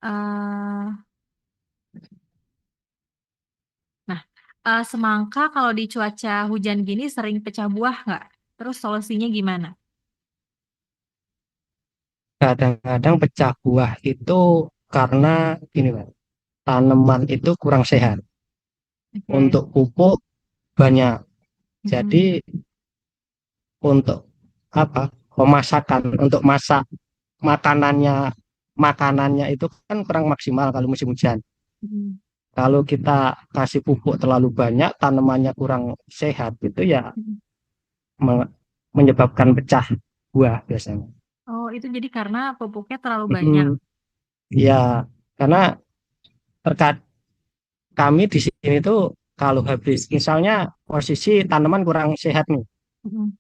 eh nah, semangka kalau di cuaca hujan gini sering pecah buah nggak? Terus solusinya gimana? Kadang-kadang pecah buah itu karena ini, Pak, tanaman itu kurang sehat. Oke. Untuk pupuk banyak. Mm-mm. Jadi untuk apa? Pemasakan untuk masak makanannya makanannya itu kan kurang maksimal kalau musim hujan. Mm-mm. Kalau kita kasih pupuk terlalu banyak, tanamannya kurang sehat, itu ya Mm-mm. me- menyebabkan pecah buah biasanya. Oh, itu jadi karena pupuknya terlalu banyak. Mm, ya, karena terkait kami di sini tuh kalau habis, misalnya posisi tanaman kurang sehat nih, Mm-mm.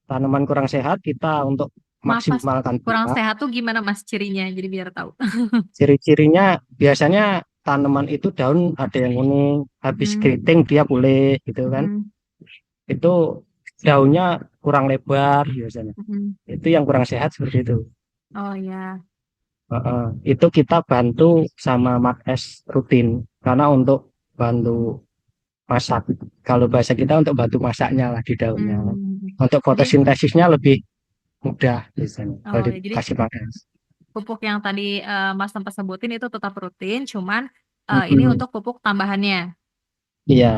tanaman kurang sehat kita untuk Maaf, Mas. maksimalkan Kurang buah. sehat tuh gimana, Mas, cirinya? Jadi biar tahu. Ciri-cirinya biasanya tanaman itu daun ada yang kuning, habis Mm-mm. keriting dia pulih gitu kan. Mm-mm. Itu daunnya kurang lebar biasanya. Mm-mm. Itu yang kurang sehat seperti itu. Oh ya. Heeh. Itu kita bantu sama Mak S rutin karena untuk bantu masak. Kalau bahasa kita untuk bantu masaknya lah di daunnya. Untuk Jadi, fotosintesisnya lebih mudah biasanya kalau oh ya, jadi dikasih Mak S. pupuk yang tadi Mas sempat sebutin itu tetap rutin, cuman ini Mm-mm. untuk pupuk tambahannya. Iya,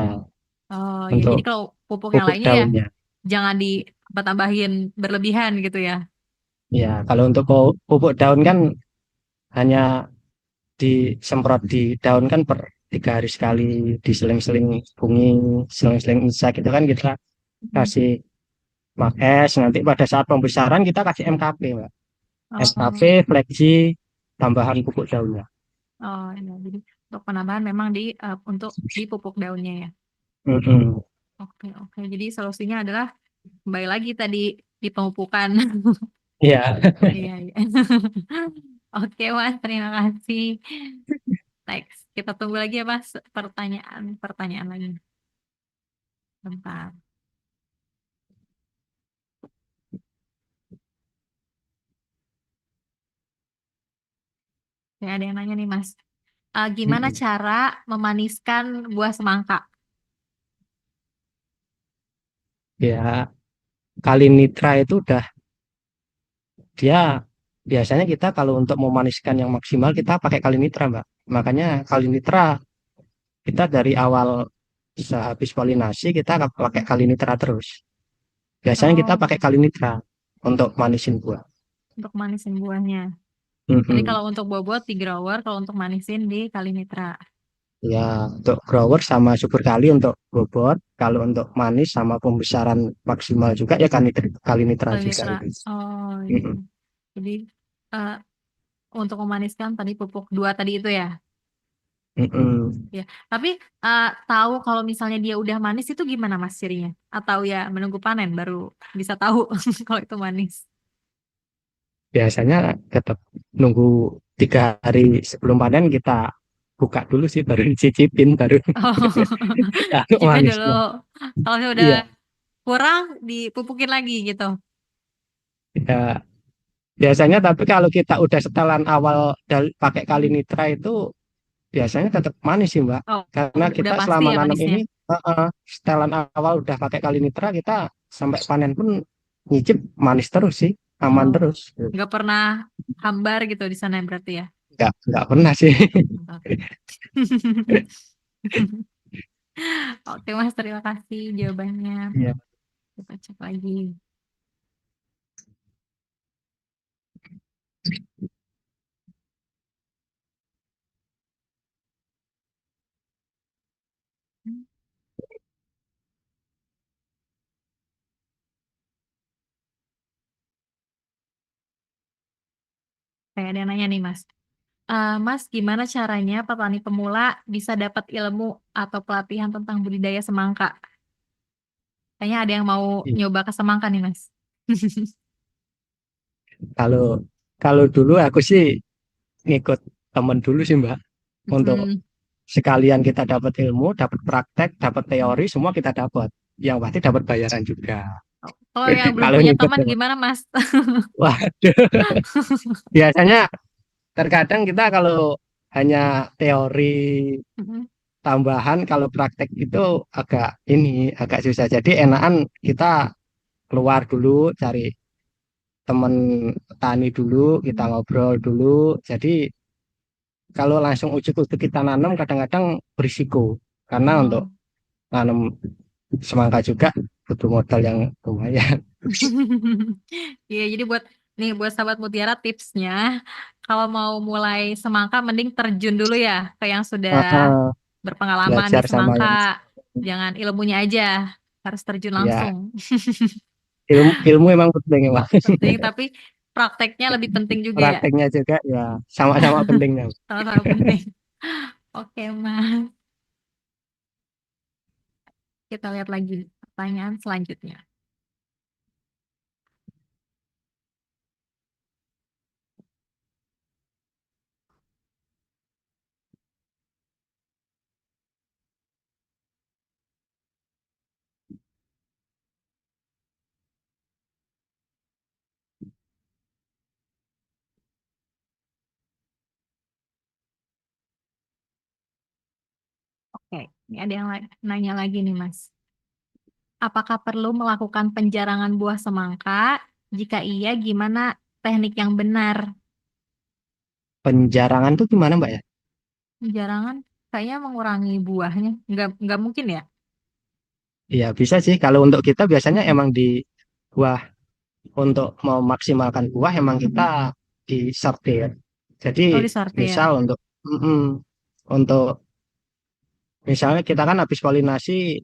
Oh ya, untuk jadi kalau pupuk yang pupuk lainnya ya daunnya. jangan ditambah-tambahin berlebihan gitu ya. Ya, kalau untuk pupuk daun kan hanya disemprot di daun kan per 3 hari sekali, diseling-seling bunyi, seling-seling insek itu kan kita Mm. kasih makes. Nanti pada saat pembesaran kita kasih MKP, Mbak. SKP, Oh, fleksi, tambahan pupuk daunnya. oh ya, jadi untuk penambahan memang untuk di pupuk daunnya ya. Mm-mm. Oke, oke. Jadi solusinya adalah kembali lagi tadi di pemupukan. Iya, Iya, iya. Oke, Mas, terima kasih. Next, kita tunggu lagi ya Mas pertanyaan lagi. Bentar. Ya, ada yang nanya nih Mas. Gimana Mm-mm. cara memaniskan buah semangka? Ya, Kalinitra itu udah dia biasanya kita kalau untuk memaniskan yang maksimal kita pakai Kalinitra, Mbak. Makanya Kalinitra kita dari awal sehabis polinasi kita pakai Kalinitra terus. Biasanya kita Oh, pakai Kalinitra untuk manisin buah. untuk manisin buahnya. Jadi Mm-mm. kalau untuk bobot di grower, kalau untuk manisin di Kalinitra. Ya, untuk grower sama subur kali untuk bobot. Kalau untuk manis sama pembesaran maksimal juga ya Kalinitra juga. Kalinitra. Oh iya. Mm-mm. Jadi eh, untuk memaniskan tadi pupuk 2 tadi itu ya. Mm-mm. Ya. Tapi tahu kalau misalnya dia udah manis itu gimana Mas cirinya? Atau ya menunggu panen baru bisa tahu kalau itu manis. Biasanya tetap nunggu 3 hari sebelum panen kita buka dulu sih baru dicicipin baru Oh, kalau cicipin dulu. manisnya. Kalau udah Iya, kurang dipupukin lagi gitu. ya biasanya tapi kalau kita udah setelan awal pakai Kalinitra itu biasanya tetap manis sih Mbak. Oh, Karena udah kita pasti selama ya nanam manisnya. ini setelan awal udah pakai Kalinitra kita sampai panen pun nyicip manis terus sih, aman Oh, terus. nggak pernah hambar gitu di sana berarti ya. Nggak pernah sih. Mantap. Oke Mas, terima kasih jawabannya. Iya. Kita cek lagi. Kayak ada yang nanya nih Mas. Mas, gimana caranya petani pemula bisa dapat ilmu atau pelatihan tentang budidaya semangka? Kayaknya ada yang mau Iya. nyoba ke semangka nih Mas. Kalau kalau dulu aku sih ngikut temen dulu sih Mbak. Untuk Mm-mm. sekalian kita dapat ilmu, dapat praktek, dapat teori, semua kita dapat. Yang pasti dapat bayaran juga. Kalau yang belum Kalau punya ngikut teman temen. gimana Mas? Waduh, biasanya terkadang kita kalau hanya teori Mm-mm. tambahan, kalau praktek itu agak susah. Jadi enakan kita keluar dulu, cari teman tani dulu, kita ngobrol dulu. Jadi kalau langsung ujuk-ujuk kita nanam kadang-kadang berisiko. Karena untuk Oh. nanam semangka juga butuh modal yang lumayan. Iya, jadi buat sahabat Mutiara tipsnya, kalau mau mulai semangka mending terjun dulu ya ke yang sudah Ah, berpengalaman di belajar sama yang semangka, jangan ilmunya aja, harus terjun ya langsung. ilmu emang penting emang. Penting, tapi prakteknya lebih penting juga ya, Prakteknya juga ya sama-sama pentingnya. sama-sama penting. Oke, Mas. Kita lihat lagi pertanyaan selanjutnya. Oke, ini ada yang nanya lagi nih, Mas. Apakah perlu melakukan penjarangan buah semangka? Jika iya, gimana teknik yang benar? Penjarangan tuh gimana Mbak ya? Penjarangan kayaknya mengurangi buahnya. Nggak mungkin ya? Iya bisa sih. Kalau untuk kita biasanya Mm-mm. emang di buah untuk memaksimalkan buah emang kita Mm-mm. disortir. Jadi Oh, disortir. misal untuk misalnya kita kan habis polinasi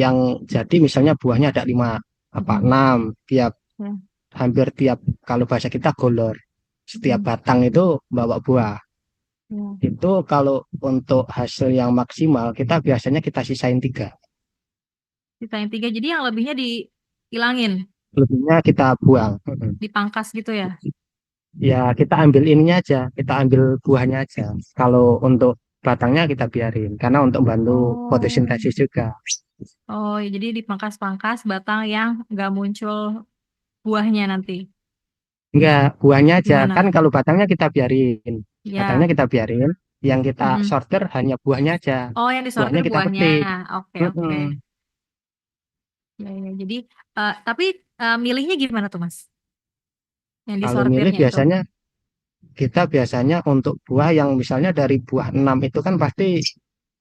yang jadi misalnya buahnya ada 5 apa Mm-mm. 6 tiap Ya. hampir tiap kalau bahasa kita golor setiap Mm-mm. batang itu bawa buah. Ya. Itu kalau untuk hasil yang maksimal kita biasanya kita sisain 3. Sisanya 3, jadi yang lebihnya dihilangin, Lebihnya kita buang. dipangkas gitu ya? Ya kita ambil ininya aja, kita ambil buahnya aja. Kalau untuk batangnya kita biarin karena untuk bantu Oh, fotosintesis juga. oh, ya, jadi dipangkas-pangkas batang yang nggak muncul buahnya nanti. Enggak, buahnya aja. Kan Gimana? kalau batangnya kita biarin. Batangnya Ya. kita biarin, yang kita Mm-mm. sortir hanya buahnya aja. Oh, yang Buahnya disortir kita buahnya. petik. Oke, oke. Mm-mm. Ya, ya. Jadi, tapi milihnya gimana tuh, Mas? Yang Kalau milih disortirnya itu. kita biasanya untuk buah yang misalnya dari buah 6 itu kan pasti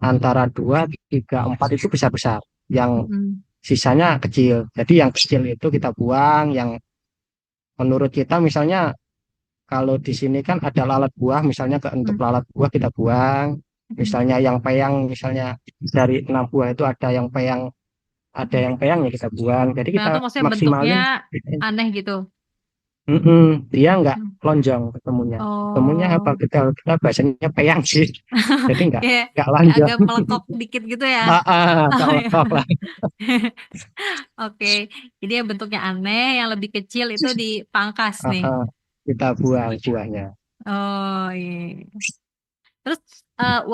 antara 2, 3, 4 itu besar-besar. Yang Mm-mm. sisanya kecil. Jadi yang kecil itu kita buang, yang menurut kita misalnya kalau di sini kan ada lalat buah, misalnya ke untuk Mm. lalat buah kita buang. Mm. Misalnya yang peyang, misalnya dari 6 buah itu ada yang peyang ya kita buang. Jadi Nah, kita itu maksudnya bentuknya maksimalin. aneh gitu. Dia nggak Mm. lonjong ketemunya. Ketemunya apa? Oh, Kita biasanya peyang sih. Jadi kayak nggak lonjong. agak melekok dikit gitu ya. Tak Oh ya. lekok lah. Oke. Jadi yang bentuknya aneh, yang lebih kecil itu dipangkas Ah, nih. ah, kita buang buahnya. Oh iya. Terus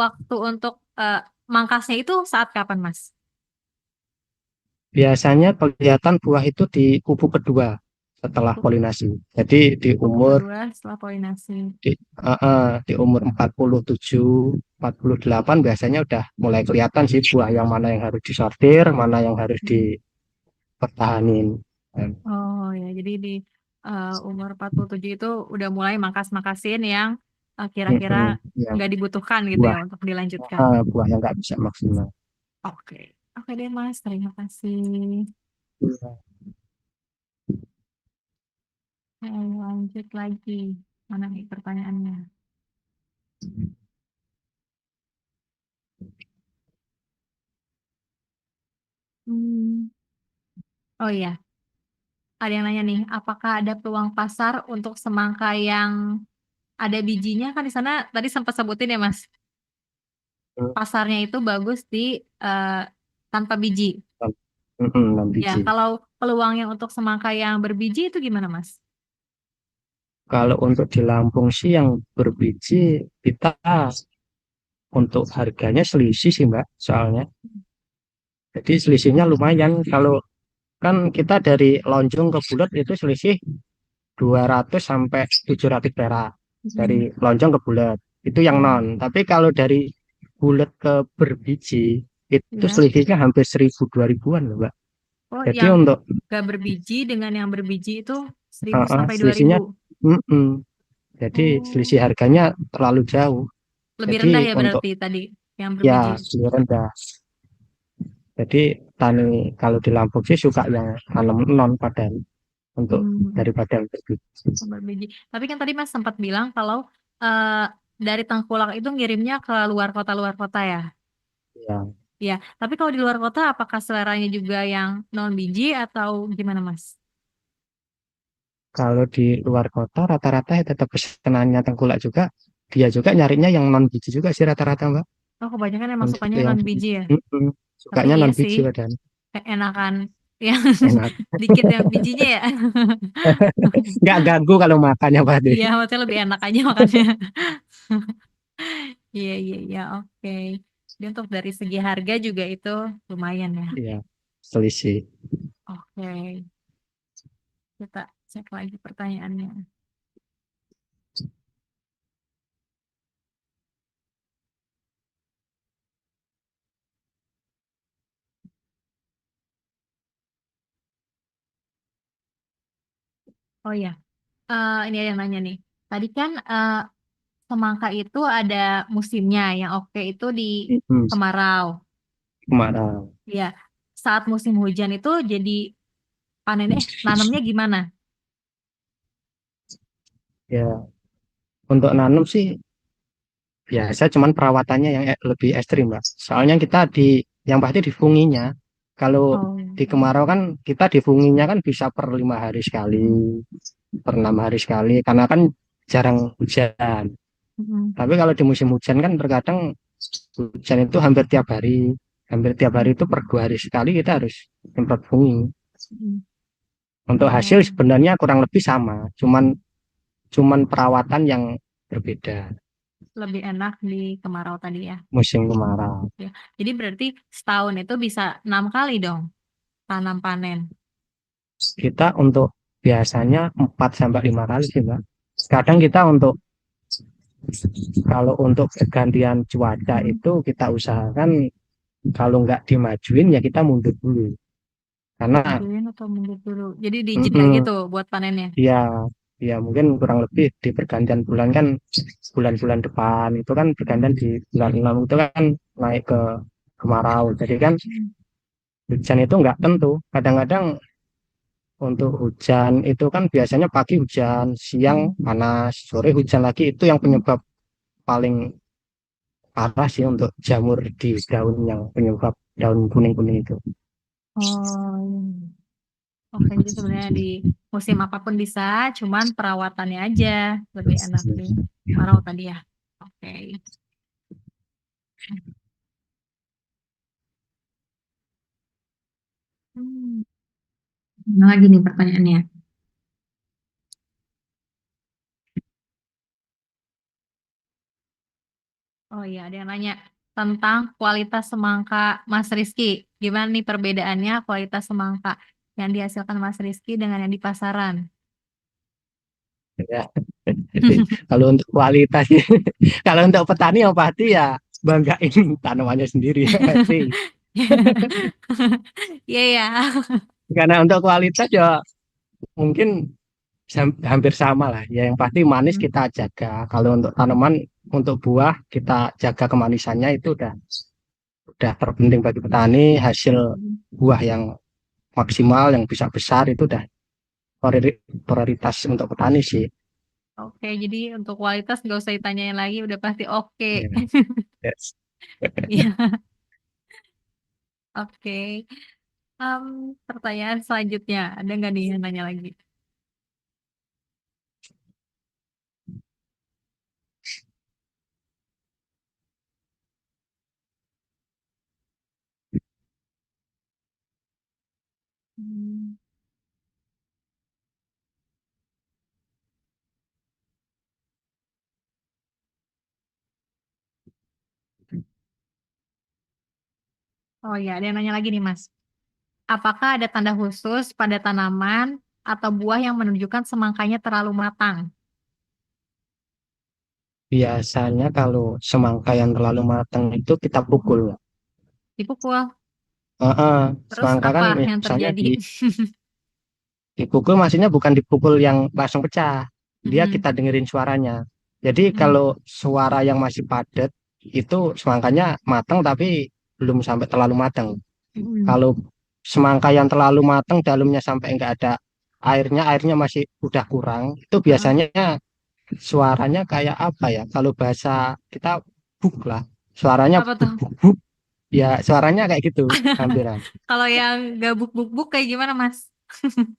waktu untuk mangkasnya itu saat kapan, Mas? Biasanya kelihatan buah itu di kupu kedua setelah polinasi. Jadi di Kupu umur kedua setelah polinasi. di umur 47, 48 biasanya udah mulai kelihatan sih buah yang mana yang harus disortir, mana yang harus Hmm. dipertahanin. Oh ya, jadi di umur 47 itu udah mulai mangkas-mangkasin yang kira-kira Yang nggak dibutuhkan gitu ya buah untuk dilanjutkan. buah yang nggak bisa maksimal. Oke. Oke deh, Mas. Terima kasih. Lanjut lagi. Mana nih pertanyaannya? Hmm. Oh iya, ada yang nanya nih, apakah ada peluang pasar untuk semangka yang ada bijinya? Kan di sana tadi sempat sebutin ya, Mas. Pasarnya itu bagus di tanpa biji. Enam Ya, biji. kalau peluangnya untuk semangka yang berbiji itu gimana, Mas? Kalau untuk di Lampung sih yang berbiji kita untuk harganya selisih sih Mbak, soalnya. Jadi selisihnya lumayan. Kalau kan kita dari lonjong ke bulat itu selisih 200 sampai 700 perak. Dari lonjong ke bulat. Itu yang Oh, non. Tapi kalau dari bulat ke berbiji itu ya. selisihnya hampir 1000 2000-an loh, Mbak. Oh, Jadi yang untuk gak berbiji dengan yang berbiji itu 1000 sampai 2000. selisihnya jadi Oh, selisih harganya terlalu jauh. lebih Jadi rendah ya untuk berarti tadi yang ya berbiji. lebih rendah. Jadi tani kalau di Lampung sih suka yang tanam non padan untuk Hmm, daripada yang berbiji. yang berbiji. Tapi kan tadi Mas sempat bilang kalau dari Tengkulak itu ngirimnya ke luar kota ya. Ya, Ya, tapi kalau di luar kota apakah seleranya juga yang non biji atau gimana, Mas? kalau di luar kota rata-rata ya tetap pesanannya tengkulak juga. Dia juga nyarinya yang non biji juga sih rata-rata Mbak. Oh, kebanyakan emang Untuk sukanya yang non biji ya. Tapi sukanya iya non sih, biji badan enakan yang enak. dikit yang bijinya ya. Nggak ganggu kalau makannya Pak. Iya, maksudnya lebih enak aja makannya. Iya, iya, iya, oke. Jadi untuk dari segi harga juga itu lumayan ya. Iya, selisih. Oke, kita cek lagi pertanyaannya. Oh ya, ini ada yang nanya nih. Tadi kan semangka itu ada musimnya, yang oke itu di Mm, kemarau. kemarau. Ya, saat musim hujan itu jadi panennya, nanamnya gimana? Ya, untuk nanam sih biasa cuman perawatannya yang lebih ekstrim Mbak. Soalnya kita yang pasti difunginya. Kalau Oh, di kemarau kan kita difunginya kan bisa per 5 hari sekali, per 6 hari sekali, karena kan jarang hujan. mm, Tapi kalau di musim hujan kan terkadang hujan itu hampir tiap hari itu per 2 hari sekali kita harus semprot fungi. mm. Untuk hasil Oh, sebenarnya kurang lebih sama, cuman perawatan yang berbeda. lebih enak di kemarau tadi ya. musim kemarau. Jadi berarti setahun itu bisa 6 kali dong tanam panen. Kita untuk biasanya 4 sampai 5 kali sih, Mbak. Kadang kita kalau untuk pergantian cuaca itu kita usahakan kalau nggak dimajuin ya kita mundur dulu. Karena Majuin atau mundur dulu. Jadi dijeda mm-mm, gitu buat panennya. ya ya mungkin kurang lebih di pergantian bulan kan bulan-bulan depan itu kan pergantian di bulan 6 itu kan naik ke kemarau. Jadi kan hujan itu nggak tentu. Kadang-kadang untuk hujan itu kan biasanya pagi hujan, siang panas, sore hujan lagi. Itu yang penyebab paling parah sih untuk jamur di daun yang penyebab daun kuning-kuning itu. Oh, oke. Jadi sebenarnya di musim apapun bisa, cuman perawatannya aja lebih enak di kemarau tadi ya. Oke. Hmm. Nah, lagi nih pertanyaannya. Oh iya, ada yang nanya tentang kualitas semangka Mas Rizky. Gimana nih perbedaannya kualitas semangka yang dihasilkan Mas Rizky dengan yang di pasaran? Ya. Kalau untuk kualitasnya, kalau untuk petani yang pasti ya banggain tanamannya sendiri ya pasti. Iya ya. Karena untuk kualitas ya mungkin hampir sama lah. Ya yang pasti manis kita jaga. Kalau untuk tanaman, untuk buah kita jaga kemanisannya itu udah terpenting bagi petani. Hasil buah yang maksimal, yang bisa besar itu udah prioritas untuk petani sih. Oke, jadi untuk kualitas nggak usah ditanyain lagi, udah pasti oke. Ya. Yes. Iya, oke. Pertanyaan selanjutnya, ada nggak nih yang nanya lagi? Hmm. Oh ya, ada yang nanya lagi nih Mas. Apakah ada tanda khusus pada tanaman atau buah yang menunjukkan semangkanya terlalu matang? Biasanya kalau semangka yang terlalu matang itu kita pukul. Dipukul. Heeh, Terus semangka kan apa yang misalnya terjadi? dipukul maksudnya bukan dipukul yang langsung pecah. Dia Mm-mm. kita dengerin suaranya. Jadi Mm-mm. kalau suara yang masih padat itu semangkanya matang tapi belum sampai terlalu matang. Mm-mm. Kalau semangka yang terlalu matang dalamnya sampai enggak ada airnya, airnya masih udah kurang, itu Heeh. biasanya suaranya kayak apa ya? Kalau bahasa kita buk lah. Suaranya Apa buk tuh? buk buk. Ya suaranya kayak gitu hampiran. Kalau yang gak buk-buk kayak gimana Mas?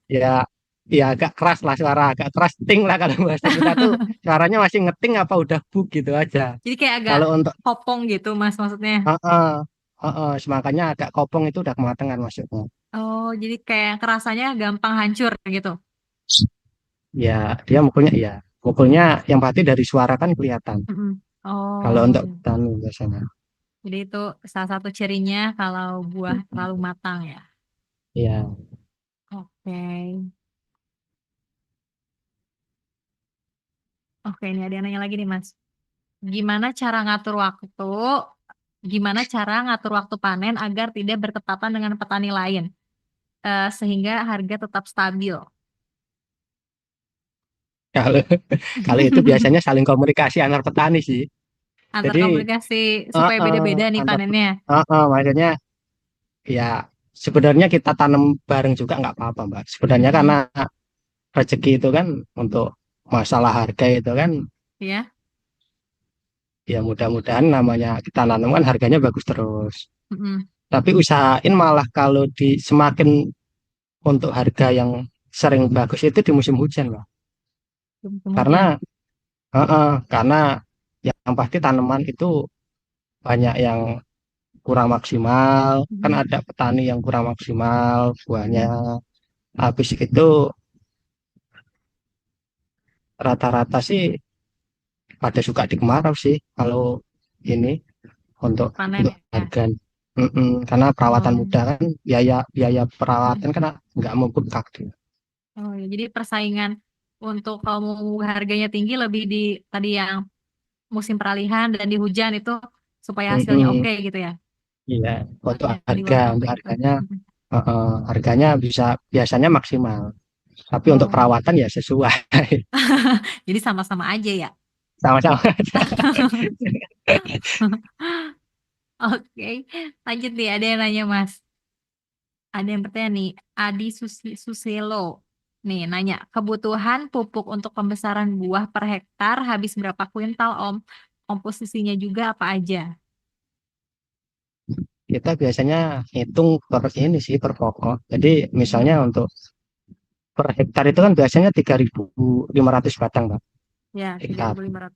Ya ya agak keras lah suara agak keras ting lah kalau bahasa kita tuh suaranya masih ngeting apa udah buk gitu aja. Jadi kayak agak Kalau untuk kopong gitu Mas maksudnya. semangkanya agak kopong itu udah kematangan maksudnya. Oh, jadi kayak kerasanya gampang hancur gitu. Ya dia mukulnya yang pasti dari suara kan kelihatan. Mm-mm. Kalau untuk Oh, tani biasanya. jadi itu salah satu cirinya kalau buah terlalu matang ya. Ya, Oke. Oke, ini ada yang nanya lagi nih Mas. Gimana cara ngatur waktu? Gimana cara ngatur waktu panen agar tidak bertepatan dengan petani lain, sehingga harga tetap stabil? kalau kalau itu biasanya saling komunikasi antar petani sih. Antar Jadi komunikasi uh, supaya uh, beda-beda nih antar panennya. maksudnya ya sebenarnya kita tanam bareng juga nggak apa-apa Mbak. Sebenarnya karena Mm-mm. rezeki itu kan untuk masalah harga itu kan Ya. ya mudah-mudahan namanya kita nanam kan harganya bagus terus. Mm-mm. Tapi usahain malah kalau di semakin untuk harga yang sering bagus itu di musim hujan Mbak. Karena Kemudian. karena yang pasti tanaman itu banyak yang kurang maksimal, kan Mm-mm. ada petani yang kurang maksimal buahnya. Habis itu rata-rata sih pada suka di kemarau sih kalau ini untuk panen ya. harga. Karena perawatan Oh, mudah kan biaya perawatan kan nggak membengkak tuh. oh ya. Jadi persaingan untuk kalau mau harganya tinggi lebih di tadi yang musim peralihan dan di hujan itu supaya hasilnya Mm-mm. oke gitu ya. Iya, untuk Supaya di harga, bawah apa untuk gitu. harganya, harganya bisa biasanya maksimal. Tapi untuk Oh, perawatan ya sesuai, jadi sama-sama aja ya. sama-sama. Oke, lanjut nih. Ada yang nanya Mas. Ada yang bertanya nih, Adi Suselo. Nih, nanya, kebutuhan pupuk untuk pembesaran buah per hektar habis berapa kuintal, Om? Komposisinya juga apa aja? Kita biasanya hitung per ini sih per pokok. Jadi misalnya untuk per hektar itu kan biasanya 3.500 batang, Pak, Ya, hektar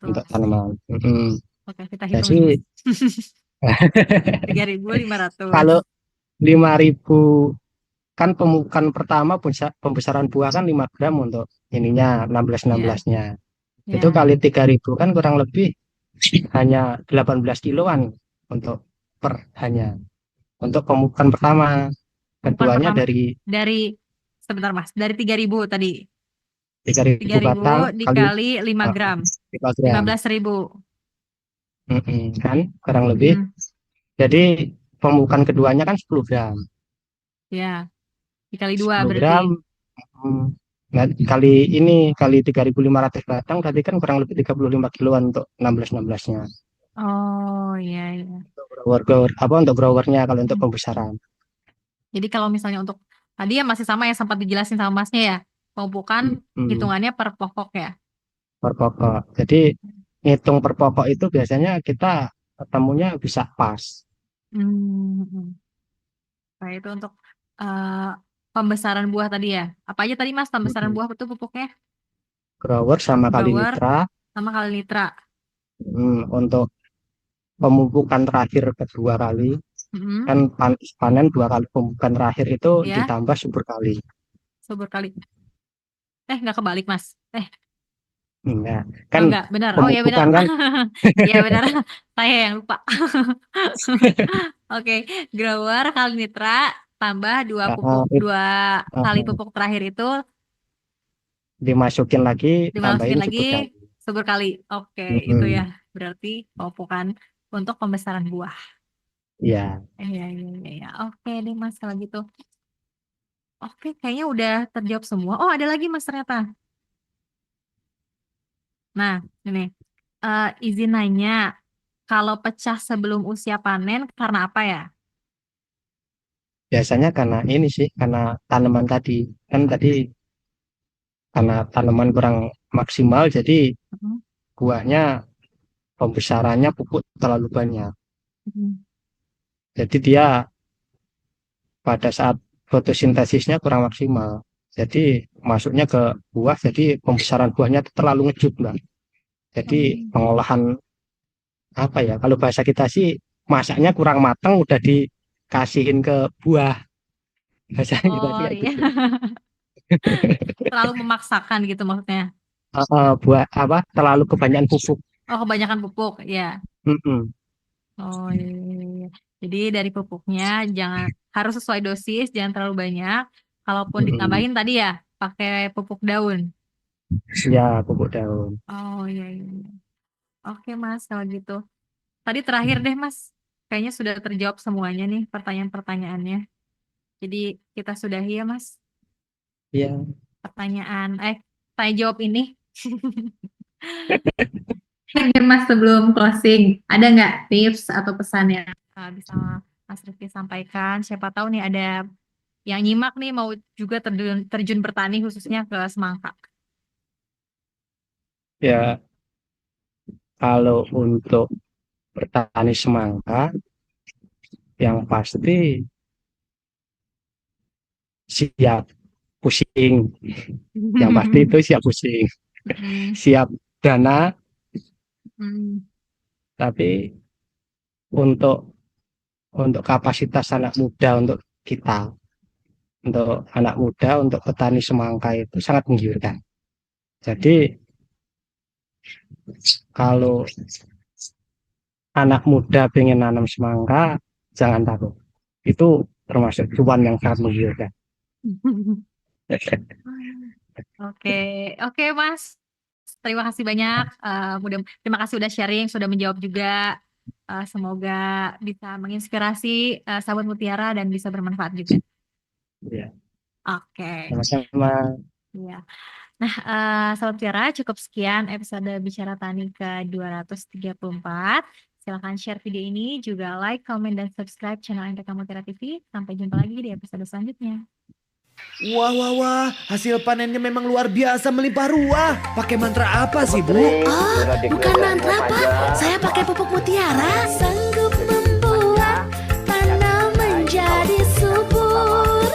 untuk 3.500. tanaman. Oke, kita hitung nih, Mas. Jadi 3.500. kalau 5.000 kan pemupukan pertama pembesaran buah kan 5 gram untuk ininya 16 Ya, 16-nya. Itu ya. kali 3.000 kan kurang lebih hanya 18 kiloan untuk per hanya untuk pemupukan pertama. Pembukaan Keduanya pertama dari dari, sebentar Mas, dari 3.000 tadi. 3.000 3.000 batang kali dikali 5 gram. 5 gram. 15.000. Kan kurang lebih. Hmm, Jadi pemupukan keduanya kan 10 gram. ya, dikali 2 10 berarti. gram mm, nah, kali 3.500 batang berarti kan kurang lebih 35 kiloan untuk 16-16-nya. Oh, iya, iya. Grower apa untuk growernya kalau untuk pembesaran. Jadi kalau misalnya untuk tadi ya masih sama ya sempat dijelasin sama Masnya ya. Pemupukan Hmm, hitungannya per pokok ya. per pokok. Jadi ngitung per pokok itu biasanya kita ketemunya bisa pas. Hmm. Nah, itu untuk eh, pembesaran buah tadi ya. Apa aja tadi Mas pembesaran Mm-mm. buah itu pupuknya? Grower sama kali Grower nitra. sama kali nitra. Untuk pemupukan terakhir kedua kali Mm-mm. kan panen 2 kali, pemupukan terakhir itu Ya, ditambah subur kali. subur kali. Nggak kebalik Mas. Enggak, Oh kan enggak, benar. Oh ya benar. pemupukan kan Iya benar. Saya yang lupa. Oke, grower kali nitra tambah dua pupuk, dua kali uh, pupuk terakhir itu dimasukin lagi dimasukin tambahin lagi subur kali. subur kali. Oke, itu ya. Mm-mm. Berarti pemupukan untuk pembesaran buah. Ya, Iya, iya, iya, iya. Oke deh Mas kalau gitu. Oke, kayaknya udah terjawab semua. Oh, ada lagi Mas ternyata. Nah, ini izin nanya, kalau pecah sebelum usia panen karena apa ya? biasanya karena ini sih, karena tanaman tadi kan tadi karena tanaman kurang maksimal, jadi Mhm, buahnya pembesarannya pupuk terlalu banyak. mhm. Jadi dia pada saat fotosintesisnya kurang maksimal. Jadi masuknya ke buah, jadi pembesaran buahnya itu terlalu ngejut, Mbak. Jadi Oh, pengolahan apa ya? Kalau bahasa kita sih masaknya kurang matang, udah dikasihin ke buah. Bahasanya kita sih oh kayak iya, gitu. terlalu memaksakan gitu maksudnya. Buah apa? Terlalu kebanyakan pupuk. Oh, kebanyakan pupuk, ya. Mm-mm. Oh iya, iya, iya. Jadi dari pupuknya jangan harus sesuai dosis, jangan terlalu banyak. Kalaupun Mm-mm. ditambahin tadi ya, pakai pupuk daun. Ya, pupuk daun. Oh iya, iya, iya. Oke Mas, kalau gitu. Tadi terakhir deh Mas, kayaknya sudah terjawab semuanya nih pertanyaan-pertanyaannya. Jadi kita sudahi ya Mas, Ya, pertanyaan, tanya jawab ini. Terakhir Mas sebelum closing, ada nggak tips atau pesan yang bisa Mas Rifki sampaikan? Siapa tahu nih ada yang nyimak nih mau juga terjun bertani khususnya ke semangka. ya kalau untuk bertani semangka, yang pasti siap pusing. Yang pasti itu siap pusing, Mm, siap dana, mm, tapi untuk kapasitas anak muda untuk anak muda untuk petani semangka itu sangat menggiurkan. Jadi Kalau anak muda pengen nanam semangka, jangan takut. Itu termasuk cuan yang sangat menggiurkan. Oke, oke Mas. Terima kasih banyak. Terima kasih udah sharing, sudah menjawab juga. Semoga bisa menginspirasi sahabat Mutiara dan bisa bermanfaat juga. Ya, Oke. sama-sama. Ya. Nah, sahabat Mutiara, cukup sekian episode Bicara Tani ke-234. Silahkan share video ini, juga like, comment, dan subscribe channel NPK Mutiara TV. Sampai jumpa lagi di episode selanjutnya. Wah, wah, wah. Hasil panennya memang luar biasa melimpah ruah. Pakai mantra apa sih, Bu? Bukan mantra, Pak. Saya pakai pupuk Mutiara. Sanggup membuat tanah menjadi subur.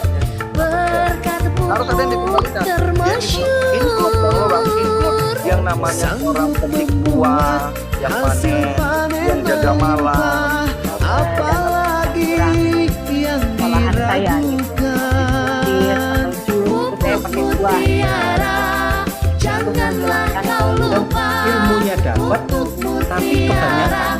Berkat Harus ada yang pupuk dikembalikan. termasyur. Include dong, Bang. Include yang namanya orang petik buah, yang panen, yang jaga malam. Apalagi yang diragukan. Pupuk Mutiara, janganlah kau lupa. Ilmunya dapat, tapi kebanyakan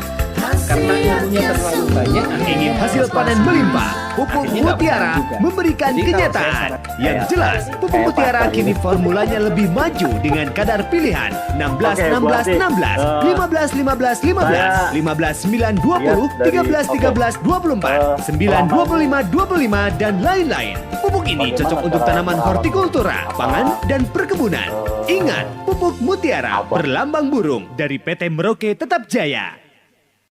karena ilmunya terlalu banyak. Ingin hasil panen melimpah, pupuk Akhirnya nggak Mutiara panen juga. memberikan Jadi kalau saya kenyataan. saran- Yang jelas, pupuk Mutiara kini formulanya lebih maju dengan kadar pilihan 16 16 16, 15 15 15, 15 9 20, 13 13 24, 9 25 25 dan lain-lain. Pupuk ini cocok untuk tanaman hortikultura, pangan dan perkebunan. Ingat, pupuk Mutiara berlambang burung dari PT Merauke Tetap Jaya.